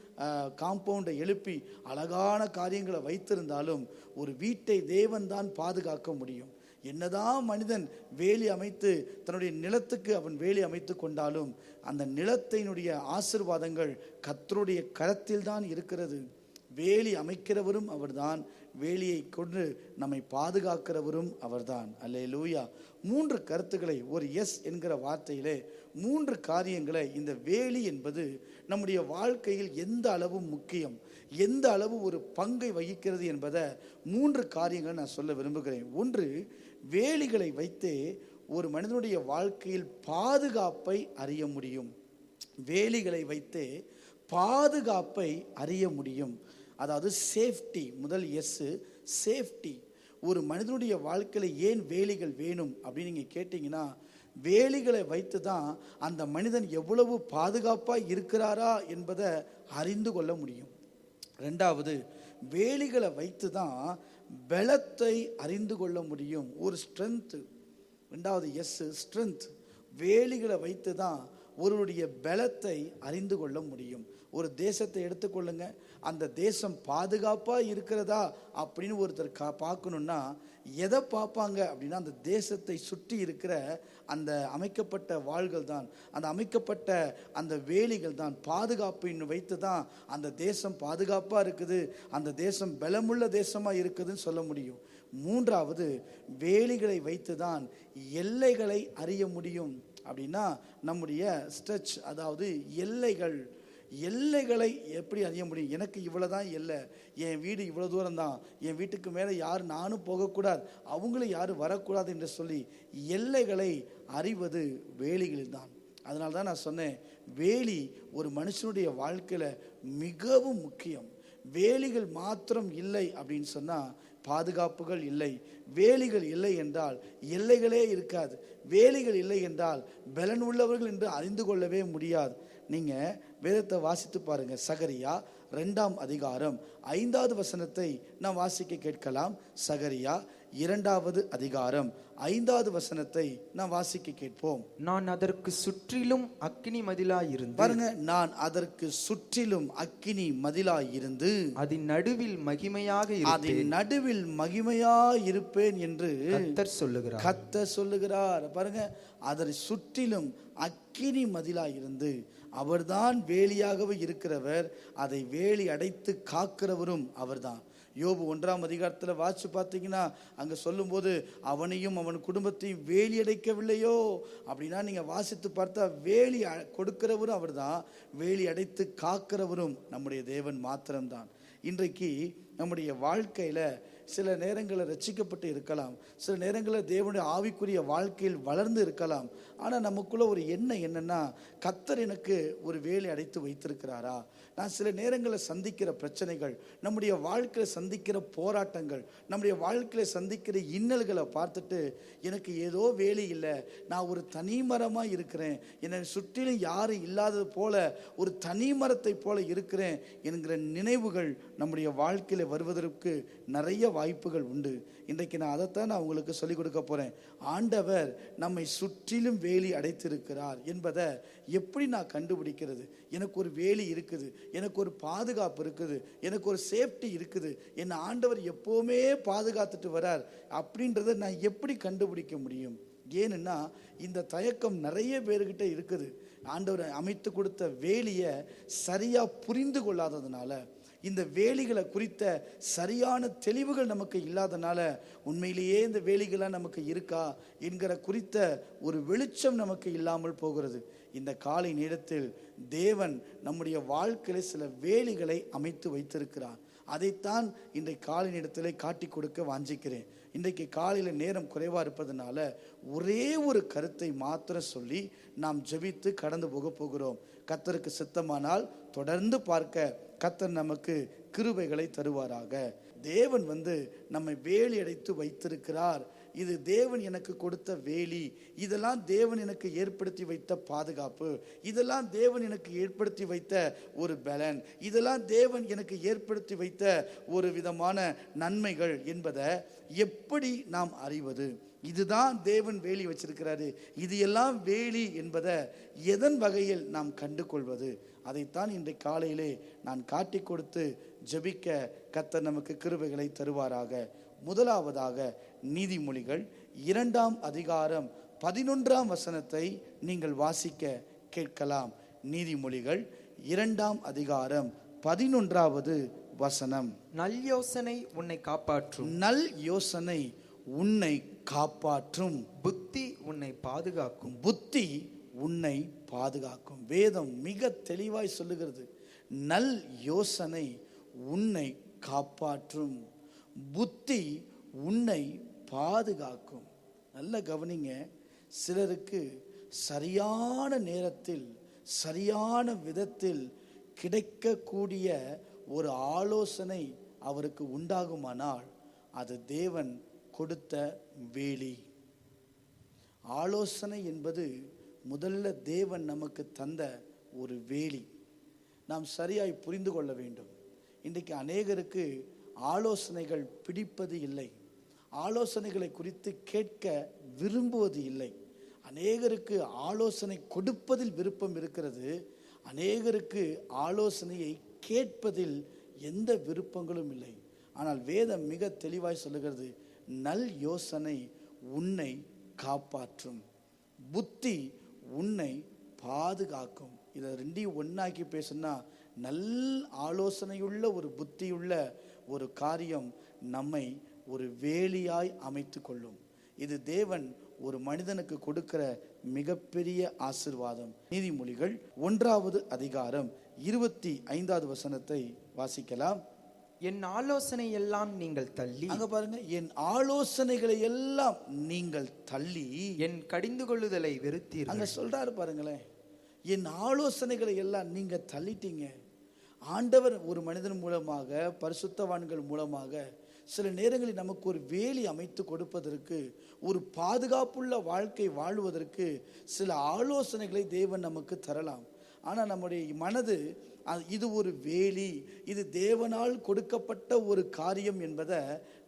காம்பவுண்டை எழுப்பி அழகான காரியங்களை வைத்திருந்தாலும் ஒரு வீட்டை தேவன் தான் பாதுகாக்க முடியும். என்னதான் மனிதன் வேலி அமைத்து தன்னுடைய நிலத்துக்கு அவன் வேலி அமைத்து கொண்டாலும் அந்த நிலத்தினுடைய ஆசீர்வாதங்கள் கர்த்தருடைய கரத்தில் தான் இருக்கிறது. வேலி அமைக்கிறவரும் அவர்தான், வேலியை கொண்டு நம்மை பாதுகாக்கிறவரும் அவர்தான். அல்லேலூயா. 3 கருத்துக்களை ஒரு எஸ் என்கிற வார்த்தையிலே 3 காரியங்களை இந்த வேலி என்பது நம்முடைய வாழ்க்கையில் எந்த அளவு முக்கியம், எந்த அளவு ஒரு பங்கை வகிக்கிறது என்பதை 3 காரியங்களை நான் சொல்ல விரும்புகிறேன். ஒன்று, வேலிகளை வைத்தே ஒரு மனிதனுடைய வாழ்க்கையில் பாதுகாப்பை அறிய முடியும். வேலிகளை வைத்தே பாதுகாப்பை அறிய முடியும். அதாவது சேஃப்டி. முதல் எஸ், சேஃப்டி. ஒரு மனிதனுடைய வாழ்க்கையில் ஏன் வேலிகள் வேணும் அப்படின்னு நீங்கள் கேட்டிங்கன்னா, வேலிகளை வைத்து தான் அந்த மனிதன் எவ்வளவு பாதுகாப்பாக இருக்கிறாரா என்பதை அறிந்து கொள்ள முடியும். 2வது, வேலிகளை வைத்து தான் பலத்தை அறிந்து கொள்ள முடியும், ஒரு ஸ்ட்ரென்த்து. 2வது எஸ், ஸ்ட்ரென்த். வேலிகளை வைத்து தான் ஒருவருடைய பலத்தை அறிந்து கொள்ள முடியும். ஒரு தேசத்தை எடுத்துக்கொள்ளுங்க, அந்த தேசம் பாதுகாப்பாக இருக்கிறதா அப்படின்னு ஒருத்தர் பார்க்கணுன்னா எதை பார்ப்பாங்க அப்படின்னா, அந்த தேசத்தை சுற்றி இருக்கிற அந்த அமைக்கப்பட்ட வாள்கள் தான், அந்த அமைக்கப்பட்ட அந்த வேலிகள் தான், பாதுகாப்பின் வைத்து தான் அந்த தேசம் பாதுகாப்பாக இருக்குது, அந்த தேசம் பலமுள்ள தேசமாக இருக்குதுன்னு சொல்ல முடியும். 3வது, வேலிகளை வைத்து தான் எல்லைகளை அறிய முடியும். அப்படின்னா நம்முடைய ஸ்ட்ரெச், அதாவது எல்லைகளை எப்படி அறிய முடியும்? எனக்கு இவ்வளோ தான் எல்லை, என் வீடு இவ்வளோ தூரம் தான், என் வீட்டுக்கு மேலே யாரும் நானும் போகக்கூடாது, அவங்களும் யாரும் வரக்கூடாது என்று சொல்லி எல்லைகளை அறிவது வேலிகளில் தான். அதனால தான் நான் சொன்னேன், வேலி ஒரு மனுஷனுடைய வாழ்க்கையில் மிகவும் முக்கியம். வேலிகள் மாத்திரம் இல்லை அப்படின்னு சொன்னால் பாதுகாப்புகள் இல்லை. வேலிகள் இல்லை என்றால் எல்லைகளே இருக்காது. வேலிகள் இல்லை என்றால் பலன் உள்ளவர்கள் என்று அறிந்து கொள்ளவே முடியாது. நீங்கள் வேதத்தை வாசித்து பாருங்க. சகரியா 2ஆம் அதிகாரம் 5வது வசனத்தை நாம் வாசிக்க கேட்கலாம். சகரியா 2வது அதிகாரம் 5வது வசனத்தை நாம் வாசிக்க கேட்போம். நான் அதற்கு சுற்றிலும் அக்கினி மதிலாயிருந்து, பாருங்க, நான் அதற்கு சுற்றிலும் அக்கினி மதிலாயிருந்து அதன் நடுவில் மகிமையாக அதன் நடுவில் மகிமையாய் இருப்பேன் என்று கர்த்தர் சொல்லுகிறார். கர்த்தர் சொல்லுகிறார். பாருங்க, அதை சுற்றிலும் அக்கினி மதிலாயிருந்து அவர்தான் வேலியாகவே இருக்கிறவர், அதை வேலி அடைத்து காக்கிறவரும் அவர்தான். யோபு 1ஆம் அதிகாரத்தில் வாசிச்சு பார்த்தீங்கன்னா அங்கே சொல்லும்போது, அவனையும் அவன் குடும்பத்தையும் வேலி அடைக்கவில்லையோ அப்படின்னா நீங்கள் வாசித்து பார்த்தா வேலி கொடுக்கிறவரும் அவர் தான், வேலி அடைத்து காக்கிறவரும் நம்முடைய தேவன் மாத்திரம்தான். இன்றைக்கு நம்முடைய வாழ்க்கையில் சில நேரங்களில் ரட்சிக்கப்பட்டு இருக்கலாம், சில நேரங்களில் தேவனுடைய ஆவிக்குரிய வாழ்க்கையில் வளர்ந்து இருக்கலாம். ஆனால் நமக்குள்ள ஒரு எண்ணம் என்னன்னா, கர்த்தர் எனக்கு ஒரு வேலை அடைத்து வைத்திருக்கிறாரா? நான் சில நேரங்களில் சந்திக்கிற பிரச்சனைகள், நம்முடைய வாழ்க்கையில் சந்திக்கிற போராட்டங்கள், நம்முடைய வாழ்க்கையில் சந்திக்கிற இன்னல்களை பார்த்துட்டு எனக்கு ஏதோ வேலை இல்லை, நான் ஒரு தனிமரமாக இருக்கிறேன், என்னை சுற்றிலும் யாரும் இல்லாதது போல ஒரு தனிமரத்தை போல இருக்கிறேன் என்கிற நினைவுகள் நம்முடைய வாழ்க்கையில் வருவதற்கு நிறைய வாய்ப்புகள் உண்டு. இன்றைக்கு நான் அதைத்தான் நான் உங்களுக்கு சொல்லிக் கொடுக்க போகிறேன். ஆண்டவர் நம்மை சுற்றிலும் வேலி அடைத்திருக்கிறார் என்பதை எப்படி நான் கண்டுபிடிக்கிறது? எனக்கு ஒரு வேலி இருக்குது, எனக்கு ஒரு பாதுகாப்பு இருக்குது, எனக்கு ஒரு சேஃப்டி இருக்குது, என்னை ஆண்டவர் எப்போவுமே பாதுகாத்துட்டு வரார் அப்படின்றத நான் எப்படி கண்டுபிடிக்க முடியும்? ஏன்னா இந்த தயக்கம் நிறைய பேர்கிட்ட இருக்குது. ஆண்டவர் அமைத்து கொடுத்த வேலியை சரியாக புரிந்து கொள்ளாததுனால, இந்த வேலிகளை குறித்த சரியான தெளிவுகள் நமக்கு இல்லாதனால, உண்மையிலேயே இந்த வேலிகளாக நமக்கு இருக்கா என்கிற குறித்த ஒரு வெளிச்சம் நமக்கு இல்லாமல் போகிறது. இந்த காலை நேரத்தில் தேவன் நம்முடைய வாழ்க்கையில சில வேலிகளை அமைத்து வைத்திருக்கிறார். அதைத்தான் இன்றைக்கு காலை நேரத்திலே காட்டி கொடுக்க வாஞ்சிக்கிறேன். இன்றைக்கு காலையில் நேரம் குறைவாக இருப்பதனால ஒரே ஒரு கருத்தை மாத்திரம் சொல்லி நாம் ஜெபித்து கடந்து போகிறோம். கர்த்தருக்கு சித்தமானால் தொடர்ந்து பார்க்க கர்த்தர் நமக்கு கிருபைகளை தருவாராக. தேவன் நம்மை வேலி அடைத்து வைத்திருக்கிறார். இது தேவன் எனக்கு கொடுத்த வேலி, இதெல்லாம் தேவன் எனக்கு ஏற்படுத்தி வைத்த பாதுகாப்பு, இதெல்லாம் தேவன் எனக்கு ஏற்படுத்தி வைத்த ஒரு பலன், இதெல்லாம் தேவன் எனக்கு ஏற்படுத்தி வைத்த ஒரு விதமான நன்மைகள் என்பதை எப்படி நாம் அறிவது? இதுதான் தேவன் வேலி வச்சிருக்கிறாரு, இது எல்லாம் வேலி என்பதை எதன் வகையில் நாம் கண்டு கொள்வது? அதைத்தான் இன்றைக்கு காலையிலே நான் காட்டி கொடுத்து ஜெபிக்க கர்த்தர் நமக்கு கிருபைகளை தருவாராக. முதலாவதாக நீதிமொழிகள் 2ஆம் அதிகாரம் 11ஆம் வசனத்தை நீங்கள் வாசிக்க கேட்கலாம். நீதிமொழிகள் 2ஆம் அதிகாரம் 11வது வசனம். நல் யோசனை உன்னை காப்பாற்றும், நல் யோசனை உன்னை காப்பாற்றும், புத்தி உன்னை பாதுகாக்கும், புத்தி உன்னை பாதுகாக்கும். வேதம் மிக தெளிவாய் சொல்லுகிறது, நல் யோசனை உன்னை காப்பாற்றும், புத்தி உன்னை பாதுகாக்கும். நல்ல கவனிங்க, சிலருக்கு சரியான நேரத்தில் சரியான விதத்தில் கிடைக்கக்கூடிய ஒரு ஆலோசனை அவருக்கு உண்டாகுமானால் அது தேவன் கொடுத்த வேலி. ஆலோசனை என்பது முதல்ல தேவன் நமக்கு தந்த ஒரு வேலி. நாம் சரியாய் புரிந்து கொள்ள வேண்டும். இன்றைக்கு அநேகருக்கு ஆலோசனைகள் பிடிப்பது இல்லை, ஆலோசனைகளை குறித்து கேட்க விரும்புவது இல்லை. அநேகருக்கு ஆலோசனை கொடுப்பதில் விருப்பம் இருக்கிறது, அநேகருக்கு ஆலோசனையை கேட்பதில் எந்த விருப்பங்களும் இல்லை. ஆனால் வேதம் மிக தெளிவாய் சொல்லுகிறது, நல் யோசனை உன்னை காப்பாற்றும், புத்தி உன்னை பாதுகாக்கும். இதை ரெண்டையும் ஒன்னாக்கி பேசுனா, நல் ஆலோசனையுள்ள ஒரு புத்தியுள்ள ஒரு காரியம் நம்மை ஒரு வேலியாய் அமைத்து கொள்ளும். இது தேவன் ஒரு மனிதனுக்கு கொடுக்கிற மிகப்பெரிய ஆசீர்வாதம். நீதிமொழிகள் 1ஆவது அதிகாரம் 25வது வசனத்தை வாசிக்கலாம். என் ஆலோசனை எல்லாம் நீங்கள் தள்ளி, அங்க பாருங்க, என் ஆலோசனைகளை எல்லாம் நீங்கள் தள்ளி என் கடிந்து கொள்ளுதலை வெறுத்தீர்கள். அங்க சொல்றாரு பாருங்களேன், என் ஆலோசனைகளை எல்லாம் நீங்க தள்ளிட்டீங்க. ஆண்டவர் ஒரு மனிதன் மூலமாக, பரிசுத்தவான்கள் மூலமாக சில நேரங்களில் நமக்கு ஒரு வேலி அமைத்து கொடுப்பதற்கு, ஒரு பாதுகாப்புள்ள வாழ்க்கை வாழ்வதற்கு சில ஆலோசனைகளை தேவன் நமக்கு தரலாம். ஆனால் நம்முடைய மனது இது ஒரு வேலி, இது தேவனால் கொடுக்கப்பட்ட ஒரு காரியம் என்பதை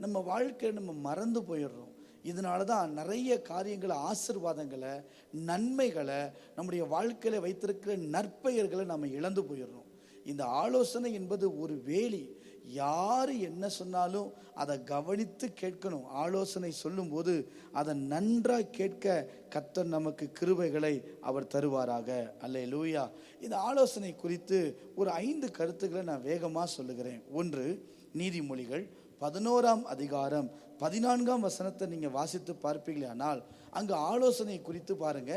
நம்ம வாழ்க்கையை நம்ம மறந்து போயிடுறோம். இதனால தான் நிறைய காரியங்களை, ஆசீர்வாதங்களை, நன்மைகளை, நம்முடைய வாழ்க்கையில் வைத்திருக்கிற நற்பெயர்களை நம்ம இழந்து போயிடுறோம். இந்த ஆலோசனை என்பது ஒரு வேலி. யார் என்ன சொன்னாலும் அதை கவனித்து கேட்கணும். ஆலோசனை சொல்லும்போது அதை நன்றாக கேட்க கர்த்தர் நமக்கு கிருபைகளை அவர் தருவாராக. அல்லேலூயா. இந்த ஆலோசனை குறித்து ஒரு 5 கருத்துக்களை நான் வேகமாக சொல்லுகிறேன். 1, நீதிமொழிகள் 11ஆம் அதிகாரம் 14ஆம் வசனத்தை நீங்கள் வாசித்து பார்ப்பீர்களானால் அங்கு ஆலோசனை குறித்து பாருங்க.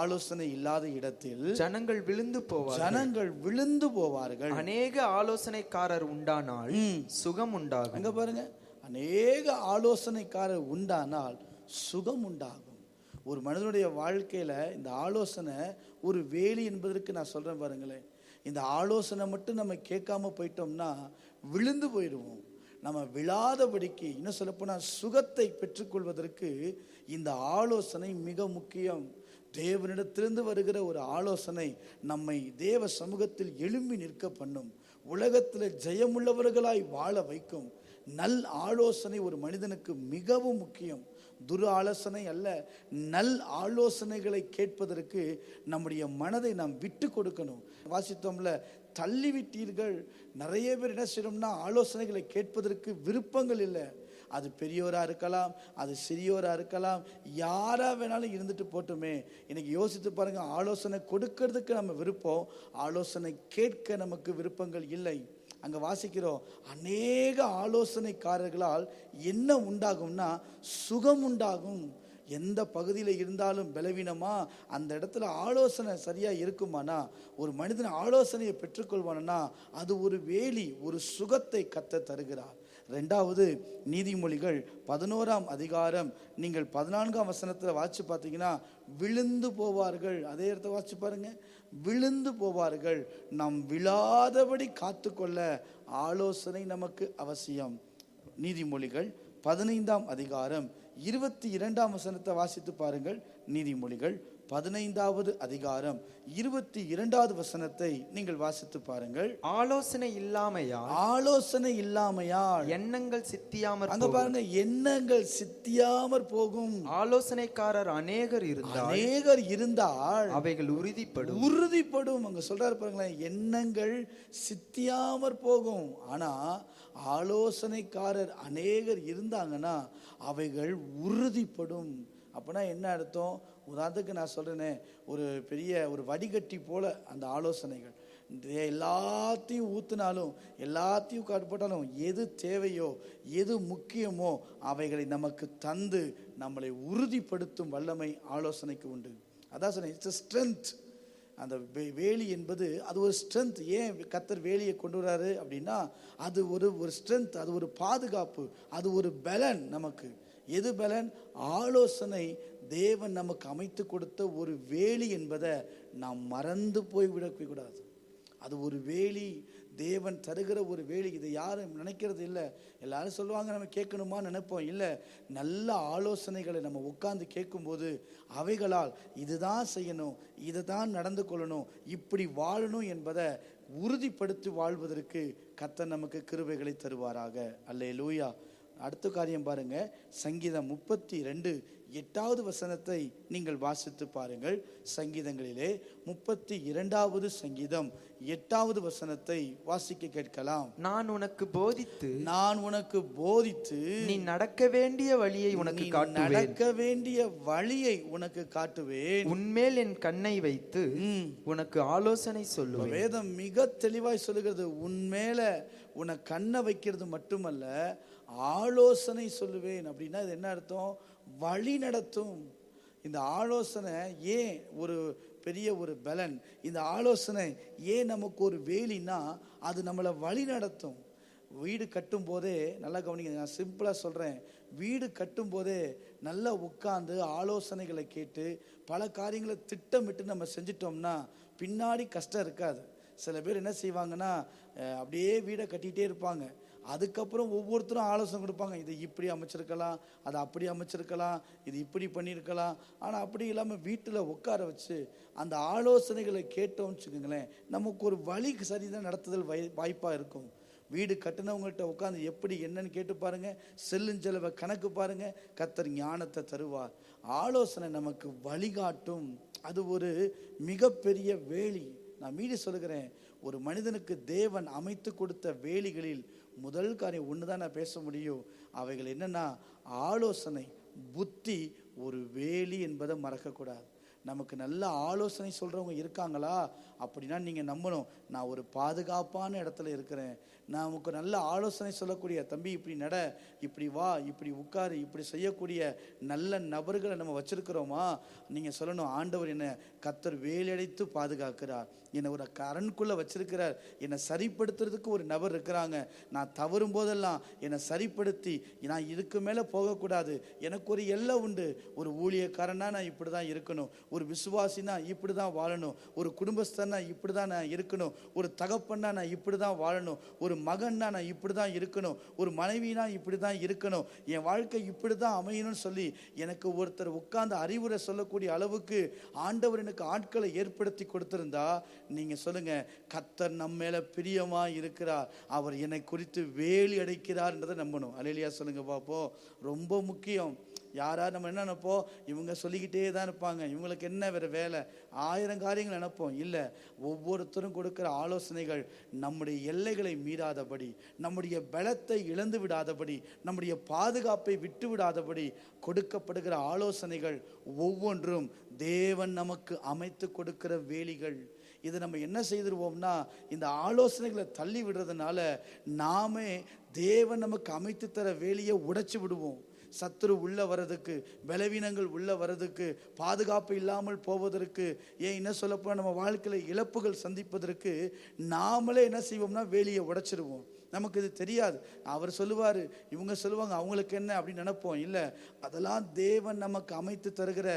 ஆலோசனை இல்லாத இடத்தில் ஜனங்கள் விழுந்து போவார்கள், ஜனங்கள் விழுந்து போவார்கள். அநேக ஆலோசனைக்காரர் உண்டானால் சுகம் உண்டாகும். அங்க பாருங்க, அநேக ஆலோசனைக்காரர் உண்டானால் சுகம் உண்டாகும். ஒரு மனிதனுடைய வாழ்க்கையில இந்த ஆலோசனை ஒரு வேலி என்பதற்கு நான் சொல்றேன் பாருங்களேன். இந்த ஆலோசனை மட்டும் நம்ம கேட்காம போயிட்டோம்னா விழுந்து போயிடுவோம். நம்ம விழாதபடிக்கு, இன்னும் சொல்லப்போனால் சுகத்தை பெற்றுக்கொள்வதற்கு இந்த ஆலோசனை மிக முக்கியம். தேவனிடத்திலிருந்து வருகிற ஒரு ஆலோசனை நம்மை தேவ சமூகத்தில் எழும்பி நிற்க பண்ணும், உலகத்தில் ஜெயமுள்ளவர்களாய் வாழ வைக்கும். நல் ஆலோசனை ஒரு மனிதனுக்கு மிகவும் முக்கியம். துரு ஆலோசனை அல்ல, நல் ஆலோசனைகளை கேட்பதற்கு நம்முடைய மனதை நாம் விட்டு கொடுக்கணும். வாசித்தோம்ல, தள்ளிவிட்டீர்கள். நிறைய பேர் என்ன செய்யணும்னா ஆலோசனைகளை கேட்பதற்கு விருப்பங்கள் இல்லை. அது பெரியோராக இருக்கலாம், அது சிறியோராக இருக்கலாம், யாராக வேணாலும் இருந்துட்டு போட்டுமே. இன்னைக்கு யோசித்து பாருங்க, ஆலோசனை கொடுக்கறதுக்கு நம்ம விருப்பம், ஆலோசனை கேட்க நமக்கு விருப்பங்கள் இல்லை. அங்கே வாசிக்கிறோம், அநேக ஆலோசனைக்காரர்களால் என்ன உண்டாகும்னா சுகம் உண்டாகும். எந்த பகுதியில் இருந்தாலும் பலவீனமா அந்த இடத்துல ஆலோசனை சரியா இருக்குமானா, ஒரு மனிதன் ஆலோசனையை பெற்றுக்கொள்வானா, அது ஒரு வேலி, ஒரு சுகத்தை கர்த்தர் தருகிறார். ரெண்டாவது, நீதிமொழிகள் 11ஆம் அதிகாரம் நீங்கள் 14ஆம் வசனத்தில் வாசிச்சு பார்த்தீங்கன்னா, விழுந்து போவார்கள். அதே இடத்த வாசிச்சு பாருங்க, விழுந்து போவார்கள். நாம் விழாதபடி காத்துக்கொள்ள ஆலோசனை நமக்கு அவசியம். நீதிமொழிகள் 15ஆம் அதிகாரம் 22ஆம் வசனத்தை வாசித்து பாருங்கள். நீதிமொழிகள் 15வது அதிகாரம் 22வது வசனத்தை நீங்கள் வாசித்து பாருங்கள். ஆலோசனை இல்லாமையால், ஆலோசனை இல்லாமையால் எண்ணங்கள் சித்தியாமற் அங்க பாருங்க, எண்ணங்கள் சித்தியாமற் போகும். ஆலோசனைக்காரர் அநேகர் இருந்தால் அவைகள் உறுதிப்படும். அங்க சொல்றாரு பாருங்களேன், எண்ணங்கள் சித்தியாமற் போகும். ஆனா ஆலோசனைக்காரர் அநேகர் இருந்தாங்கன்னா அவைகள் உறுதிப்படும். அப்படின்னா என்ன அர்த்தம்? உதாரணத்துக்கு நான் சொல்றேனே, ஒரு பெரிய ஒரு வடிகட்டி போல அந்த ஆலோசனைகள் எல்லாத்தையும் ஊத்தினாலும், எல்லாத்தையும் காட்டுப்பட்டாலும், எது தேவையோ எது முக்கியமோ அவைகளை நமக்கு தந்து நம்மளை உறுதிப்படுத்தும் வல்லமை ஆலோசனைக்கு உண்டு. அதான் சொன்னேன், இட்ஸ் ஸ்ட்ரென்த். அந்த வேலி என்பது அது ஒரு ஸ்ட்ரென்த். ஏன் கர்த்தர் வேலியை கொண்டு வராரு அப்படின்னா, அது ஒரு ஸ்ட்ரென்த், அது ஒரு பாதுகாப்பு, அது ஒரு பலன். நமக்கு எது பலன்? ஆலோசனை தேவன் நமக்கு அமைத்து கொடுத்த ஒரு வேலி என்பதை நாம் மறந்து போய்விடக்கூடாது. அது ஒரு வேலி, தேவன் தருகிற ஒரு வேலி. இதை யாரும் நினைக்கிறது இல்லை. எல்லாரும் சொல்லுவாங்க நம்ம கேட்கணுமா நினைப்போம். இல்லை, நல்ல ஆலோசனைகளை நம்ம உட்கார்ந்து கேட்கும்போது அவைகளால் இதுதான் செய்யணும், இதை தான் நடந்து கொள்ளணும், இப்படி வாழணும் என்பதை உறுதிப்படுத்தி வாழ்வதற்கு கர்த்தர் நமக்கு கிருபைகளை தருவாராக. அல்லேலூயா. அடுத்த காரியம் பாருங்க, சங்கீதம் 32:8வது வசனத்தை நீங்கள் வாசித்து பாருங்கள். சங்கீதங்களிலே 32வது சங்கீதம் 8வது வசனத்தை வாசிக்க கேட்கலாம். நான் உனக்கு போதித்து நீ நடக்க வேண்டிய வழியை உனக்கு காட்டுவேன். நடக்க வேண்டிய வழியை உனக்கு காட்டுவேன். உன்மேல் என் கண்ணை வைத்து உனக்கு ஆலோசனை சொல்லுவேன். வேதம் மிக தெளிவாய் சொல்லுகிறது, உன்மேல உன கண்ணை வைக்கிறது மட்டுமல்ல, ஆலோசனை சொல்லுவேன். அப்படின்னா இது என்ன அர்த்தம்? வழி நடத்தும். இந்த ஆலோசனை ஏன் ஒரு பெரிய ஒரு பலன்? இந்த ஆலோசனை ஏன் நமக்கு ஒரு வேலினா, அது நம்மளை வழி நடத்தும். வீடு கட்டும் போதே நல்லா கவனிங்க, நான் சிம்பிளாக சொல்கிறேன். வீடு கட்டும் போதே நல்லா உட்கார்ந்து ஆலோசனைகளை கேட்டு பல காரியங்களை திட்டமிட்டு நம்ம செஞ்சிட்டோம்னா பின்னாடி கஷ்டம் இருக்காது. சில பேர் என்ன செய்வாங்கன்னா, அப்படியே வீடை கட்டிகிட்டே இருப்பாங்க. அதுக்கப்புறம் ஒவ்வொருத்தரும் ஆலோசனை கொடுப்பாங்க, இதை இப்படி அமைச்சிருக்கலாம், அதை அப்படி அமைச்சிருக்கலாம், இது இப்படி பண்ணியிருக்கலாம். ஆனால் அப்படி இல்லாமல் வீட்டில் உட்கார வச்சு அந்த ஆலோசனைகளை கேட்டோம்னு வச்சுக்கோங்களேன், நமக்கு ஒரு வழி சரிதான் நடத்துதல் வாய்ப்பாக இருக்கும். வீடு கட்டினவங்கள்ட்ட உட்காந்து எப்படி என்னன்னு கேட்டு பாருங்க, செல்லுஞ்செலவை கணக்கு பாருங்க, கர்த்தர் ஞானத்தை தருவார். ஆலோசனை நமக்கு வழிகாட்டும். அது ஒரு மிகப்பெரிய வேலி. நான் மீறி சொல்லுகிறேன், ஒரு மனிதனுக்கு தேவன் அமைத்து கொடுத்த வேலிகளில் முதல் காரியம் ஒன்று தான் நான் பேச முடியும். அவைகள் என்னன்னா, ஆலோசனை, புத்தி ஒரு வேலி என்பதை மறக்கக்கூடாது. நமக்கு நல்ல ஆலோசனை சொல்கிறவங்க இருக்காங்களா அப்படின்னா நீங்கள் நம்பணும், நான் ஒரு பாதுகாப்பான இடத்துல இருக்கிறேன். நமக்கு நல்ல ஆலோசனை சொல்லக்கூடிய, தம்பி இப்படி நட, இப்படி வா, இப்படி உட்காரு, இப்படி செய்யக்கூடிய நல்ல நபர்களை நம்ம வச்சிருக்கிறோமா? நீங்கள் சொல்லணும், ஆண்டவர் என்னை கர்த்தர் வேலையடைத்து பாதுகாக்கிறார், என்னை ஒரு அரண்குள்ளே வச்சிருக்கிறார், என்னை சரிப்படுத்துறதுக்கு ஒரு நபர் இருக்கிறாங்க. நான் தவறும் போதெல்லாம் என்னை சரிப்படுத்தி நான் இதுக்கு மேலே போகக்கூடாது, எனக்கு ஒரு எல்லை உண்டு. ஒரு ஊழியக்காரனா நான் இப்படி தான் இருக்கணும், ஒரு விசுவாசினா இப்படி தான் வாழணும், ஒரு குடும்பஸ்தனா இப்படி தான் நான் இருக்கணும், ஒரு தகப்பன்னா நான் இப்படி தான் வாழணும், ஒரு மகன்னா நான் இப்படி தான் இருக்கணும், ஒரு மனைவினா இப்படி தான் இருக்கணும், என் வாழ்க்கை இப்படி தான் அமையணும்னு சொல்லி எனக்கு ஒருத்தர் உட்கார்ந்து அறிவுரை சொல்லக்கூடிய அளவுக்கு ஆண்டவர் எனக்கு ஆட்களை ஏற்படுத்தி கொடுத்திருந்தா நீங்க சொல்லுங்க, கர்த்தர் நம்ம மேல பிரியமா இருக்கிறார், அவர் என்னை குறித்து வேலி அடைக்கிறார்ன்றதை நம்பணும். அல்லேலூயா சொல்லுங்க பாப்போம். ரொம்ப முக்கியம். யாராவது நம்ம என்ன நினைப்போம், இவங்க சொல்லிக்கிட்டே தான் இருப்பாங்க, இவங்களுக்கு என்ன வேற வேலை, 1000 காரியங்கள் நினைப்போம். இல்லை, ஒவ்வொருத்தரும் கொடுக்குற ஆலோசனைகள் நம்முடைய எல்லைகளை மீறாதபடி, நம்முடைய பலத்தை இழந்து விடாதபடி, நம்முடைய பாதுகாப்பை விட்டு விடாதபடி கொடுக்கப்படுகிற ஆலோசனைகள் ஒவ்வொன்றும் தேவன் நமக்கு அமைத்து கொடுக்கிற வேலிகள். இதை நம்ம என்ன செய்திருவோம்னா, இந்த ஆலோசனைகளை தள்ளி விடுறதுனால நாமே தேவன் நமக்கு அமைத்து தர வேலியை உடைச்சு விடுவோம். சத்துரு உள்ள வர்றதுக்கு, பலவீனங்கள் உள்ள வர்றதுக்கு, பாதுகாப்பு இல்லாமல் போவதற்கு, ஏன் என்ன சொல்லப்போ நம்ம வாழ்க்கையில் இழப்புகள் சந்திப்பதற்கு நாமளே என்ன செய்வோம்னா வேலியை உடைச்சிருவோம். நமக்கு இது தெரியாது. அவர் சொல்லுவார், இவங்க சொல்லுவாங்க, அவங்களுக்கு என்ன அப்படின்னு நினைப்போம். இல்லை, அதெல்லாம் தேவன் நமக்கு அமைத்து தருகிற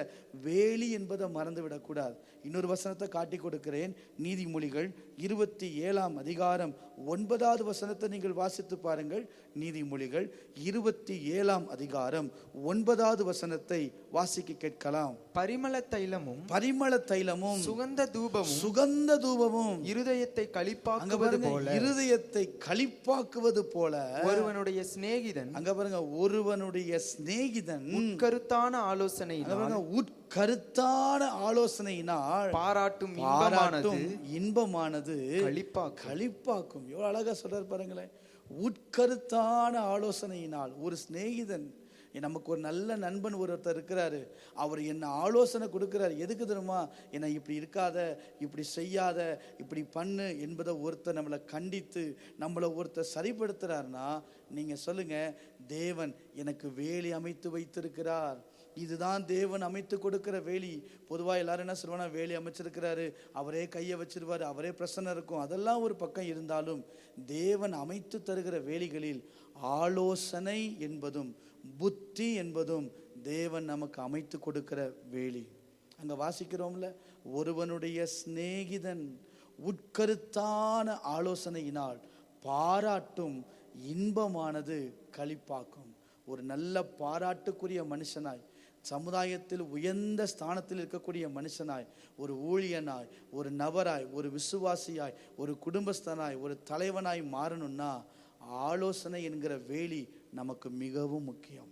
வேலி என்பதை மறந்து விடக்கூடாது. இன்னொரு வசனத்தை காட்டி கொடுக்கிறேன். நீதிமொழிகள் 27ஆம் அதிகாரம் 9வது வசனத்தை நீங்கள் வாசித்து பாருங்கள். நீதிமொழிகள் 27ஆம் அதிகாரம் 9வது வசனத்தை வாசிக்க கேட்கலாம். பரிமள தைலமும் சுகந்த தூபமும் இருதயத்தை களிப்பாக்குவது போல, இருதயத்தை களிப்பாக்குவது போல ஒருவனுடைய சிநேகிதன், அங்க பாருங்க, ஒருவனுடைய சிநேகிதன் உட்கருத்தான ஆலோசனையினால், உட்கருத்தான ஆலோசனையினால் பாராட்டும் இன்பமானது களிப்பாக்கும். எவ்வளவு அழகா சொல்றாரு பாருங்களேன். உட்கருத்தான ஆலோசனையினால். ஒரு சிநேகிதன், நமக்கு ஒரு நல்ல நண்பன் ஒருத்தர் இருக்கிறாரு, அவர் என்ன ஆலோசனை கொடுக்கிறார். எதுக்கு தெரியுமா? என்னை இப்படி இருக்காத, இப்படி செய்யாத, இப்படி பண்ணு என்பதை ஒருத்தர் நம்மளை கண்டித்து நம்மளை ஒருத்தர் சரிப்படுத்துறாருன்னா நீங்க சொல்லுங்க, தேவன் எனக்கு வேலி அமைத்து வைத்திருக்கிறார். இதுதான் தேவன் அமைத்து கொடுக்கிற வேலி. பொதுவாக எல்லாரும் என்ன சொல்லுவாங்க, வேலி அமைச்சிருக்கிறாரு, அவரே கையை வச்சிருவாரு, அவரே பிரசன்னம் இருக்கும். அதெல்லாம் ஒரு பக்கம் இருந்தாலும் தேவன் அமைத்து தருகிற வேலிகளில் ஆலோசனை என்பதும் புத்தி என்பதும் தேவன் நமக்கு அமைத்து கொடுக்கிற வேலி. அங்க வாசிக்கிறோம்ல, ஒருவனுடைய சிநேகிதன் உட்கருத்தான ஆலோசனையினால் பாராட்டும் இன்பமானது களிப்பாக்கும். ஒரு நல்ல பாராட்டுக்குரிய மனுஷனாய், சமுதாயத்தில் உயர்ந்த ஸ்தானத்தில் இருக்கக்கூடிய மனுஷனாய், ஒரு ஊழியனாய், ஒரு நபராய், ஒரு விசுவாசியாய், ஒரு குடும்பஸ்தனாய், ஒரு தலைவனாய் மாறணும்னா ஆலோசனை என்கிற வேலி நமக்கு மிகவும் முக்கியம்.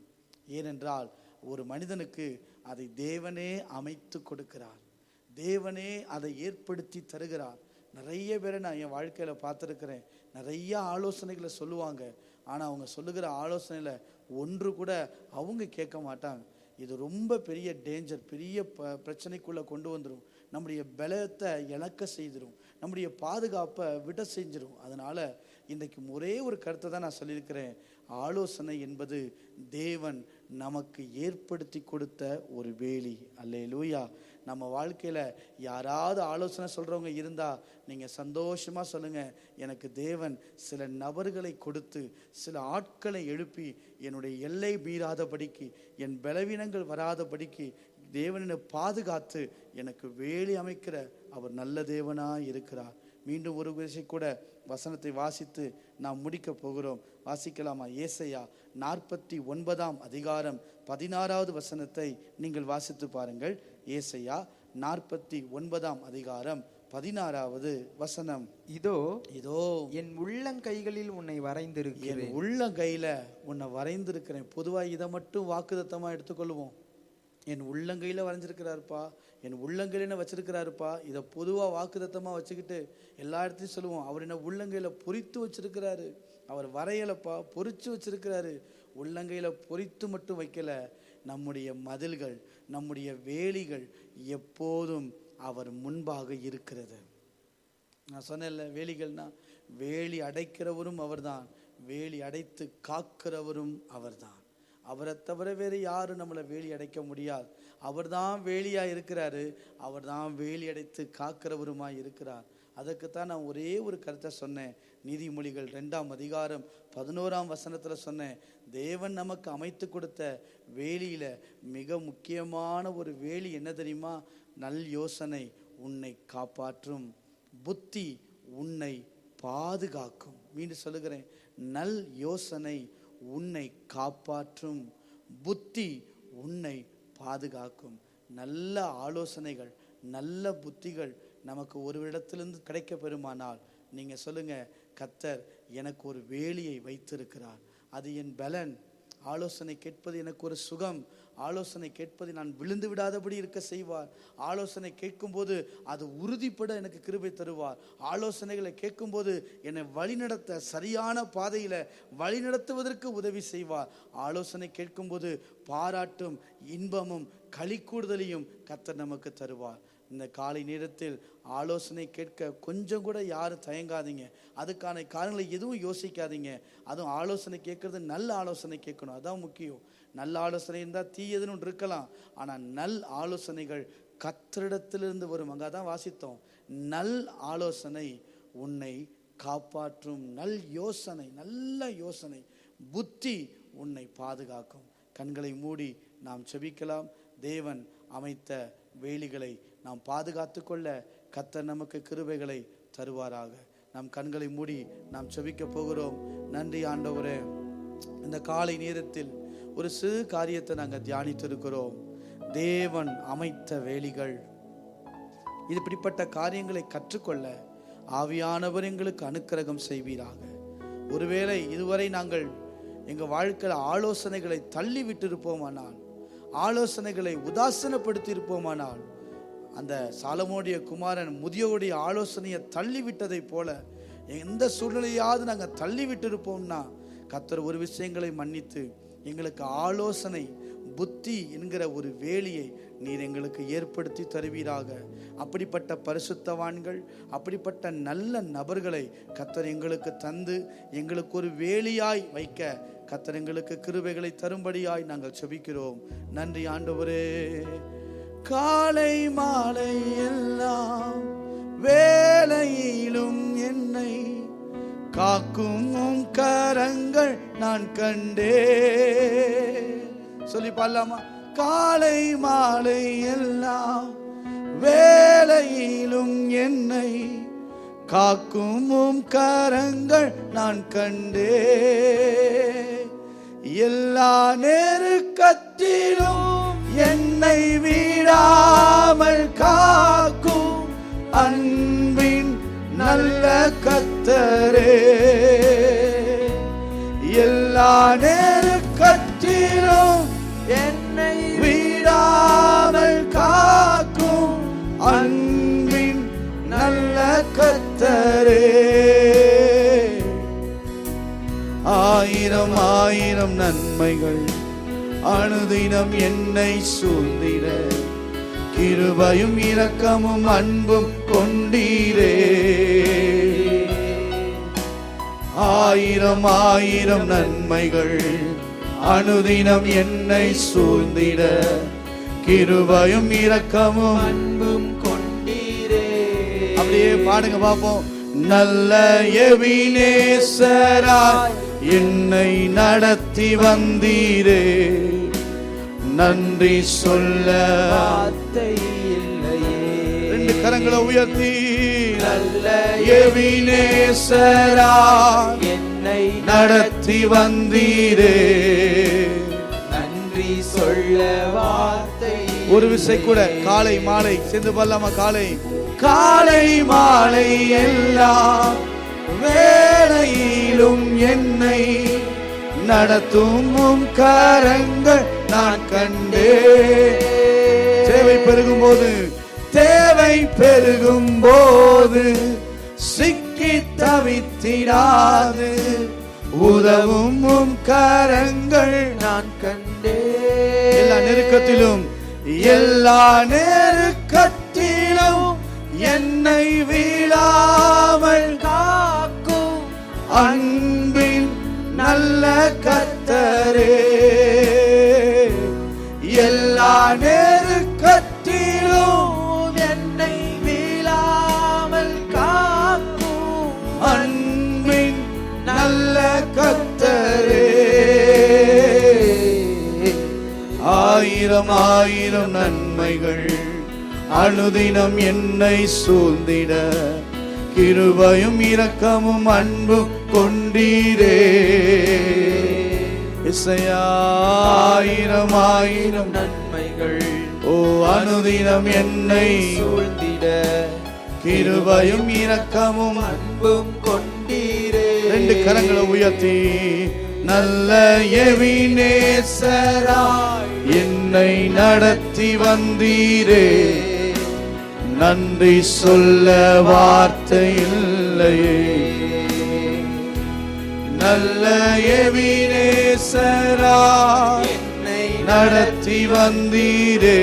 ஏனென்றால் ஒரு மனிதனுக்கு அதை தேவனே அமைத்து கொடுக்கிறார், தேவனே அதை ஏற்படுத்தி தருகிறார். நிறைய பேரை நான் என் வாழ்க்கையில் பார்த்துருக்கிறேன். நிறைய ஆலோசனைகளை சொல்லுவாங்க, ஆனால் அவங்க சொல்லுகிற ஆலோசனையில் ஒன்று கூட அவங்க கேட்க மாட்டாங்க. இது ரொம்ப பெரிய டேஞ்சர், பெரிய பிரச்சனைக்குள்ளே கொண்டு வந்துடும். நம்முடைய பலத்தை இழக்க செய்திடும், நம்முடைய பாதுகாப்பை விட செஞ்சிடும். அதனால் இன்றைக்கு ஒரே ஒரு கருத்தை தான் நான் சொல்லியிருக்கிறேன். ஆலோசனை என்பது தேவன் நமக்கு ஏற்படுத்தி கொடுத்த ஒரு வேலி. அல்லேலூயா. நம்ம வாழ்க்கையில் யாராவது ஆலோசனை சொல்கிறவங்க இருந்தால் நீங்கள் சந்தோஷமாக சொல்லுங்கள், எனக்கு தேவன் சில நபர்களை கொடுத்து, சில ஆட்களை எழுப்பி, என்னுடைய எல்லை மீறாதபடிக்கு, என் பலவீனங்கள் வராதபடிக்கு தேவனை பாதுகாத்து எனக்கு வேலி அமைக்கிற அவர் நல்ல தேவனாக இருக்கிறார். மீண்டும் ஒரு விஷயம் கூட வசனத்தை வாசித்து நாம் முடிக்க போகிறோம். வாசிக்கலாமா? ஏசாயா 49ஆம் அதிகாரம் 16வது வசனத்தை நீங்கள் வாசித்து பாருங்கள். ஏசாயா 49ஆம் அதிகாரம் 16வது வசனம். இதோ என் உள்ளங்கைகளில் உன்னை வரைந்திருக்கிறேன். என் உள்ளங்கையில உன்னை வரைந்திருக்கிறேன். பொதுவாக இதை மட்டும் வாக்குத்தத்தமாக எடுத்துக்கொள்வோம். என் உள்ளங்கையில் வரைஞ்சிருக்கிறாருப்பா, என் உள்ளங்கையில் என்ன வச்சிருக்கிறாருப்பா, இதை பொதுவாக வாக்குத்தத்தமாக வச்சுக்கிட்டு எல்லா இடத்தையும் சொல்லுவோம். அவர் என்ன உள்ளங்கையில் பொறித்து வச்சிருக்கிறாரு, அவர் வரையலைப்பா, பொறிச்சு வச்சிருக்கிறாரு. உள்ளங்கையில் பொறித்து மட்டும் வைக்கல, நம்முடைய மதில்கள், நம்முடைய வேலிகள் எப்போதும் அவர் முன்பாக இருக்கிறது. நான் சொன்னேன்ல, வேலிகள்னா வேலி அடைக்கிறவரும் அவர்தான், வேலி அடைத்து காக்கிறவரும் அவர்தான். அவரை தவிர வேறு யாரும் நம்மளை வேலி அடைக்க முடியாது. அவர் தான் வேலியாக இருக்கிறாரு, அவர் தான் வேலி அடைத்து காக்கிறவருமாய் இருக்கிறார். அதுக்குத்தான் நான் ஒரே ஒரு கருத்தை சொன்னேன். நீதிமொழிகள் 2ஆம் அதிகாரம் 11ஆம் வசனத்தில் சொன்னேன், தேவன் நமக்கு அமைத்து கொடுத்த வேலியில் மிக முக்கியமான ஒரு வேலி என்ன தெரியுமா? நல் யோசனை உன்னை காப்பாற்றும், புத்தி உன்னை பாதுகாக்கும். மீண்டும் சொல்லுகிறேன், நல் யோசனை உன்னை காப்பாற்றும், புத்தி உன்னை பாதுகாக்கும். நல்ல ஆலோசனைகள், நல்ல புத்திகள் நமக்கு ஒரு இடத்திலிருந்து கிடைக்க பெறுமானால் நீங்க சொல்லுங்க, கர்த்தர் எனக்கு ஒரு வேலியை வைத்திருக்கிறார், அது என் பலன். ஆலோசனை கேட்பது எனக்கு ஒரு சுகம். ஆலோசனை கேட்பது நான் விழுந்து விடாதபடி இருக்க செய்வார். ஆலோசனை கேட்கும்போது அது உறுதிப்பட எனக்கு கிருபை தருவார். ஆலோசனைகளை கேட்கும்போது என்னை வழிநடத்த, சரியான பாதையில் வழிநடத்துவதற்கு உதவி செய்வார். ஆலோசனை கேட்கும்போது பாராட்டும் இன்பமும் களி கூடுதலையும் கர்த்தர் நமக்கு தருவார். இந்த காலை நேரத்தில் ஆலோசனை கேட்க கொஞ்சம் கூட யாரும் தயங்காதீங்க. அதுக்கான காரணங்களை எதுவும் யோசிக்காதீங்க. அதுவும் ஆலோசனை கேட்கறது நல்ல ஆலோசனை கேட்கணும், அதான் முக்கியம். நல்ல ஆலோசனை இருந்தால் தீயதுன்னு ஒன்று இருக்கலாம், ஆனால் நல் ஆலோசனைகள் கர்த்தரிடத்திலிருந்து வரும். அங்கே தான் வாசித்தோம், நல் ஆலோசனை உன்னை காப்பாற்றும், நல் யோசனை, நல்ல யோசனை, புத்தி உன்னை பாதுகாக்கும். கண்களை மூடி நாம் செபிக்கலாம். தேவன் அமைத்த வேலிகளை நாம் பாதுகாத்து கொள்ள கர்த்தர் நமக்கு கிருபைகளை தருவாராக. நாம் கண்களை மூடி நாம் செபிக்க போகிறோம். நன்றி ஆண்டவரே, இந்த காலை நேரத்தில் ஒரு சிறு காரியத்தை நாங்கள் தியானித்திருக்கிறோம். தேவன் அமைத்த வேலிகள். இது இப்படிப்பட்ட காரியங்களை கற்றுக்கொள்ள ஆவியானவர் எங்களுக்கு அனுக்கிரகம் செய்வீராக. ஒருவேளை இதுவரை நாங்கள் எங்கள் வாழ்க்கையில் ஆலோசனைகளை தள்ளி விட்டிருப்போமானால், ஆலோசனைகளை உதாசீனப்படுத்தி இருப்போமானால், அந்த சாலமோனுடைய குமாரன் முதியோருடைய ஆலோசனையை தள்ளி விட்டதை போல எந்த சூழ்நிலையாவது நாங்கள் தள்ளி விட்டிருப்போம்னா கர்த்தர் ஒரு விஷயங்களை மன்னித்து எங்களுக்கு ஆலோசனை புத்தி என்கிற ஒரு வேலியை நீர் எங்களுக்கு ஏற்படுத்தி தருவீராக. அப்படிப்பட்ட பரிசுத்தவான்கள், அப்படிப்பட்ட நல்ல நபர்களை கர்த்தர் எங்களுக்கு தந்து எங்களுக்கு ஒரு வேலியாய் வைக்க கர்த்தர் எங்களுக்கு கிருபைகளை தரும்படியாய் நாங்கள் செபிக்கிறோம். நன்றி ஆண்டவரே. காலை மாலை எல்லாம் வேளையிலும் என்னை காக்கும் உம் கரங்கள் நான் கண்டே. சொல்லி பாடலாமா? காலை மாலை எல்லாம் வேளையிலும் என்னை காக்கும் உம் கரங்கள் நான் கண்டே. எல்லா நெருக்கத்திலும் என்னை விடாமல் காக்கும் அன்பின் நல்ல கர்த்தரே. எல்லா நெருக்கத்திலும் என்னை விடாமல் காக்கும் அன்பின் நல்ல கர்த்தரே. ஆயிரம் ஆயிரம் நன்மைகள் அனுதினம் என்னை சூழ்ந்திட கிருபையும் இரக்கமும் அன்பும் கொண்டீரே. ஆயிரம் ஆயிரம் நன்மைகள் அனுதினம் என்னை சூழ்ந்திட கிருபையும் இரக்கமும் அன்பும் கொண்டீரே. அப்படியே பாடுங்க பாப்போம். நல்ல எபினேசராய் என்னை நடத்தி வந்தீரே, நன்றி சொல்ல வார்த்தை இல்லையே. ரெண்டு கரங்களை உயர்த்தி, நல்ல எபினேசராய் என்னை நடத்தி வந்தீரே, நன்றி சொல்ல வார்த்தை. ஒரு விசை கூட காலை மாலை சேர்ந்து பாடலாமா? காலை காலை மாலை எல்லாம் வேளையிலும் என்னை நடத்தும் கரங்கள் நான் கண்டே. தேவை பெருகும் போது சிக்கி தவித்திடாது உதவும் கரங்கள் நான் கண்டே. எல்லா நெருக்கத்திலும் என்னை வீழாமல் காக்கும் அன்பின் நல்ல கர்த்தரே. எல்லா நெருக்கத்திலும் என்னை வீழாமல் காக்கும் அன்பின் நல்ல கர்த்தரே. ஆயிரம் ஆயிரம் நன்மைகள் அனுதினம் என்னை சூழ்ந்திட கிருபையும் இரக்கமும் அன்பும் கொண்டீரே. இசையா ஆயிரம் ஆயிரம் நன்மைகள் ஓ அனுதினம் என்னை சூழ்ந்திட கிருபையும் இரக்கமும் அன்பும் கொண்டீரே. ரெண்டு கரங்களை உயர்த்தி நல்ல எபினேசராய் என்னை நடத்தி வந்தீரே. நன்றி சொல்ல வார்த்தை இல்லையே. நல்ல எபினேசராய் என்னை நடத்தி வந்தீரே.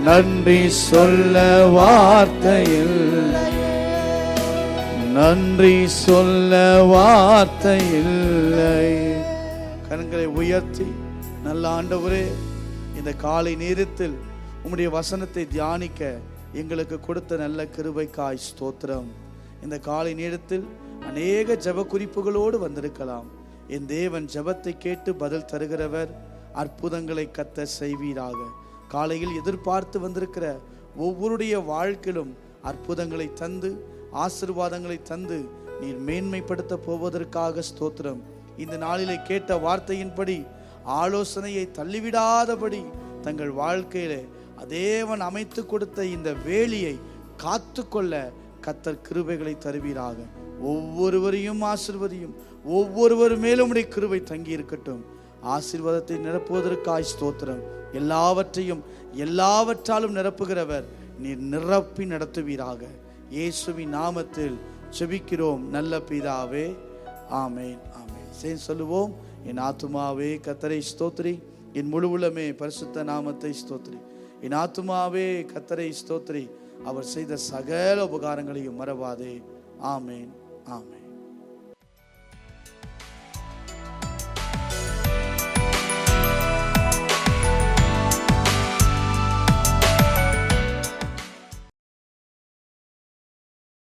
நன்றி சொல்ல வார்த்தை இல்லையே. நன்றி சொல்ல வார்த்தை இல்லை. கண்களை உயர்த்தி நல்ல ஆண்டவரே, இந்த காலை நேரத்தில் உம்முடைய வசனத்தை தியானிக்க எங்களுக்கு கொடுத்த நல்ல கிருபைக்காய் ஸ்தோத்திரம். இந்த காலை நேரத்தில் அநேக ஜெப குறிப்புகளோடு வந்திருக்கலாம். என் தேவன் ஜெபத்தை கேட்டு பதில் தருகிறவர். அற்புதங்களை கத்த செய்வீராக. காலையில் எதிர்பார்த்து வந்திருக்கிற ஒவ்வொருடைய வாழ்க்கையிலும் அற்புதங்களை தந்து ஆசீர்வாதங்களை தந்து நீர் மேன்மைப்படுத்த போவதற்காக ஸ்தோத்திரம். இந்த நாளிலே கேட்ட வார்த்தையின்படி ஆலோசனையை தள்ளிவிடாதபடி தங்கள் வாழ்க்கையிலே தேவன் அமைத்து கொடுத்த இந்த வேலியை காத்து கொள்ள கர்த்தர் கிருபைகளை தருவீராக. ஒவ்வொருவரையும் ஆசீர்வதியும். ஒவ்வொருவர் மேலும் உடைய கிருபை தங்கி இருக்கட்டும். ஆசீர்வாதத்தை நிரப்புவதற்காய் ஸ்தோத்திரம். எல்லாவற்றையும் எல்லாவற்றாலும் நிரப்புகிறவர் நீர் நிரப்பி நடத்துவீராக. இயேசுவின் நாமத்தில் ஜெபிக்கிறோம் நல்ல பிதாவே, ஆமேன் ஆமேன். சேர்ந்து சொல்லுவோம். என் ஆத்துமாவே கர்த்தரை ஸ்தோத்திரி, என் முழு உள்ளமே பரிசுத்த நாமத்தை ஸ்தோத்திரி. என் ஆத்துமாவே கர்த்தரை ஸ்தோத்திரி, அவர் செய்த சகல உபகாரங்களையும் மறவாதே. ஆமேன் ஆமேன்.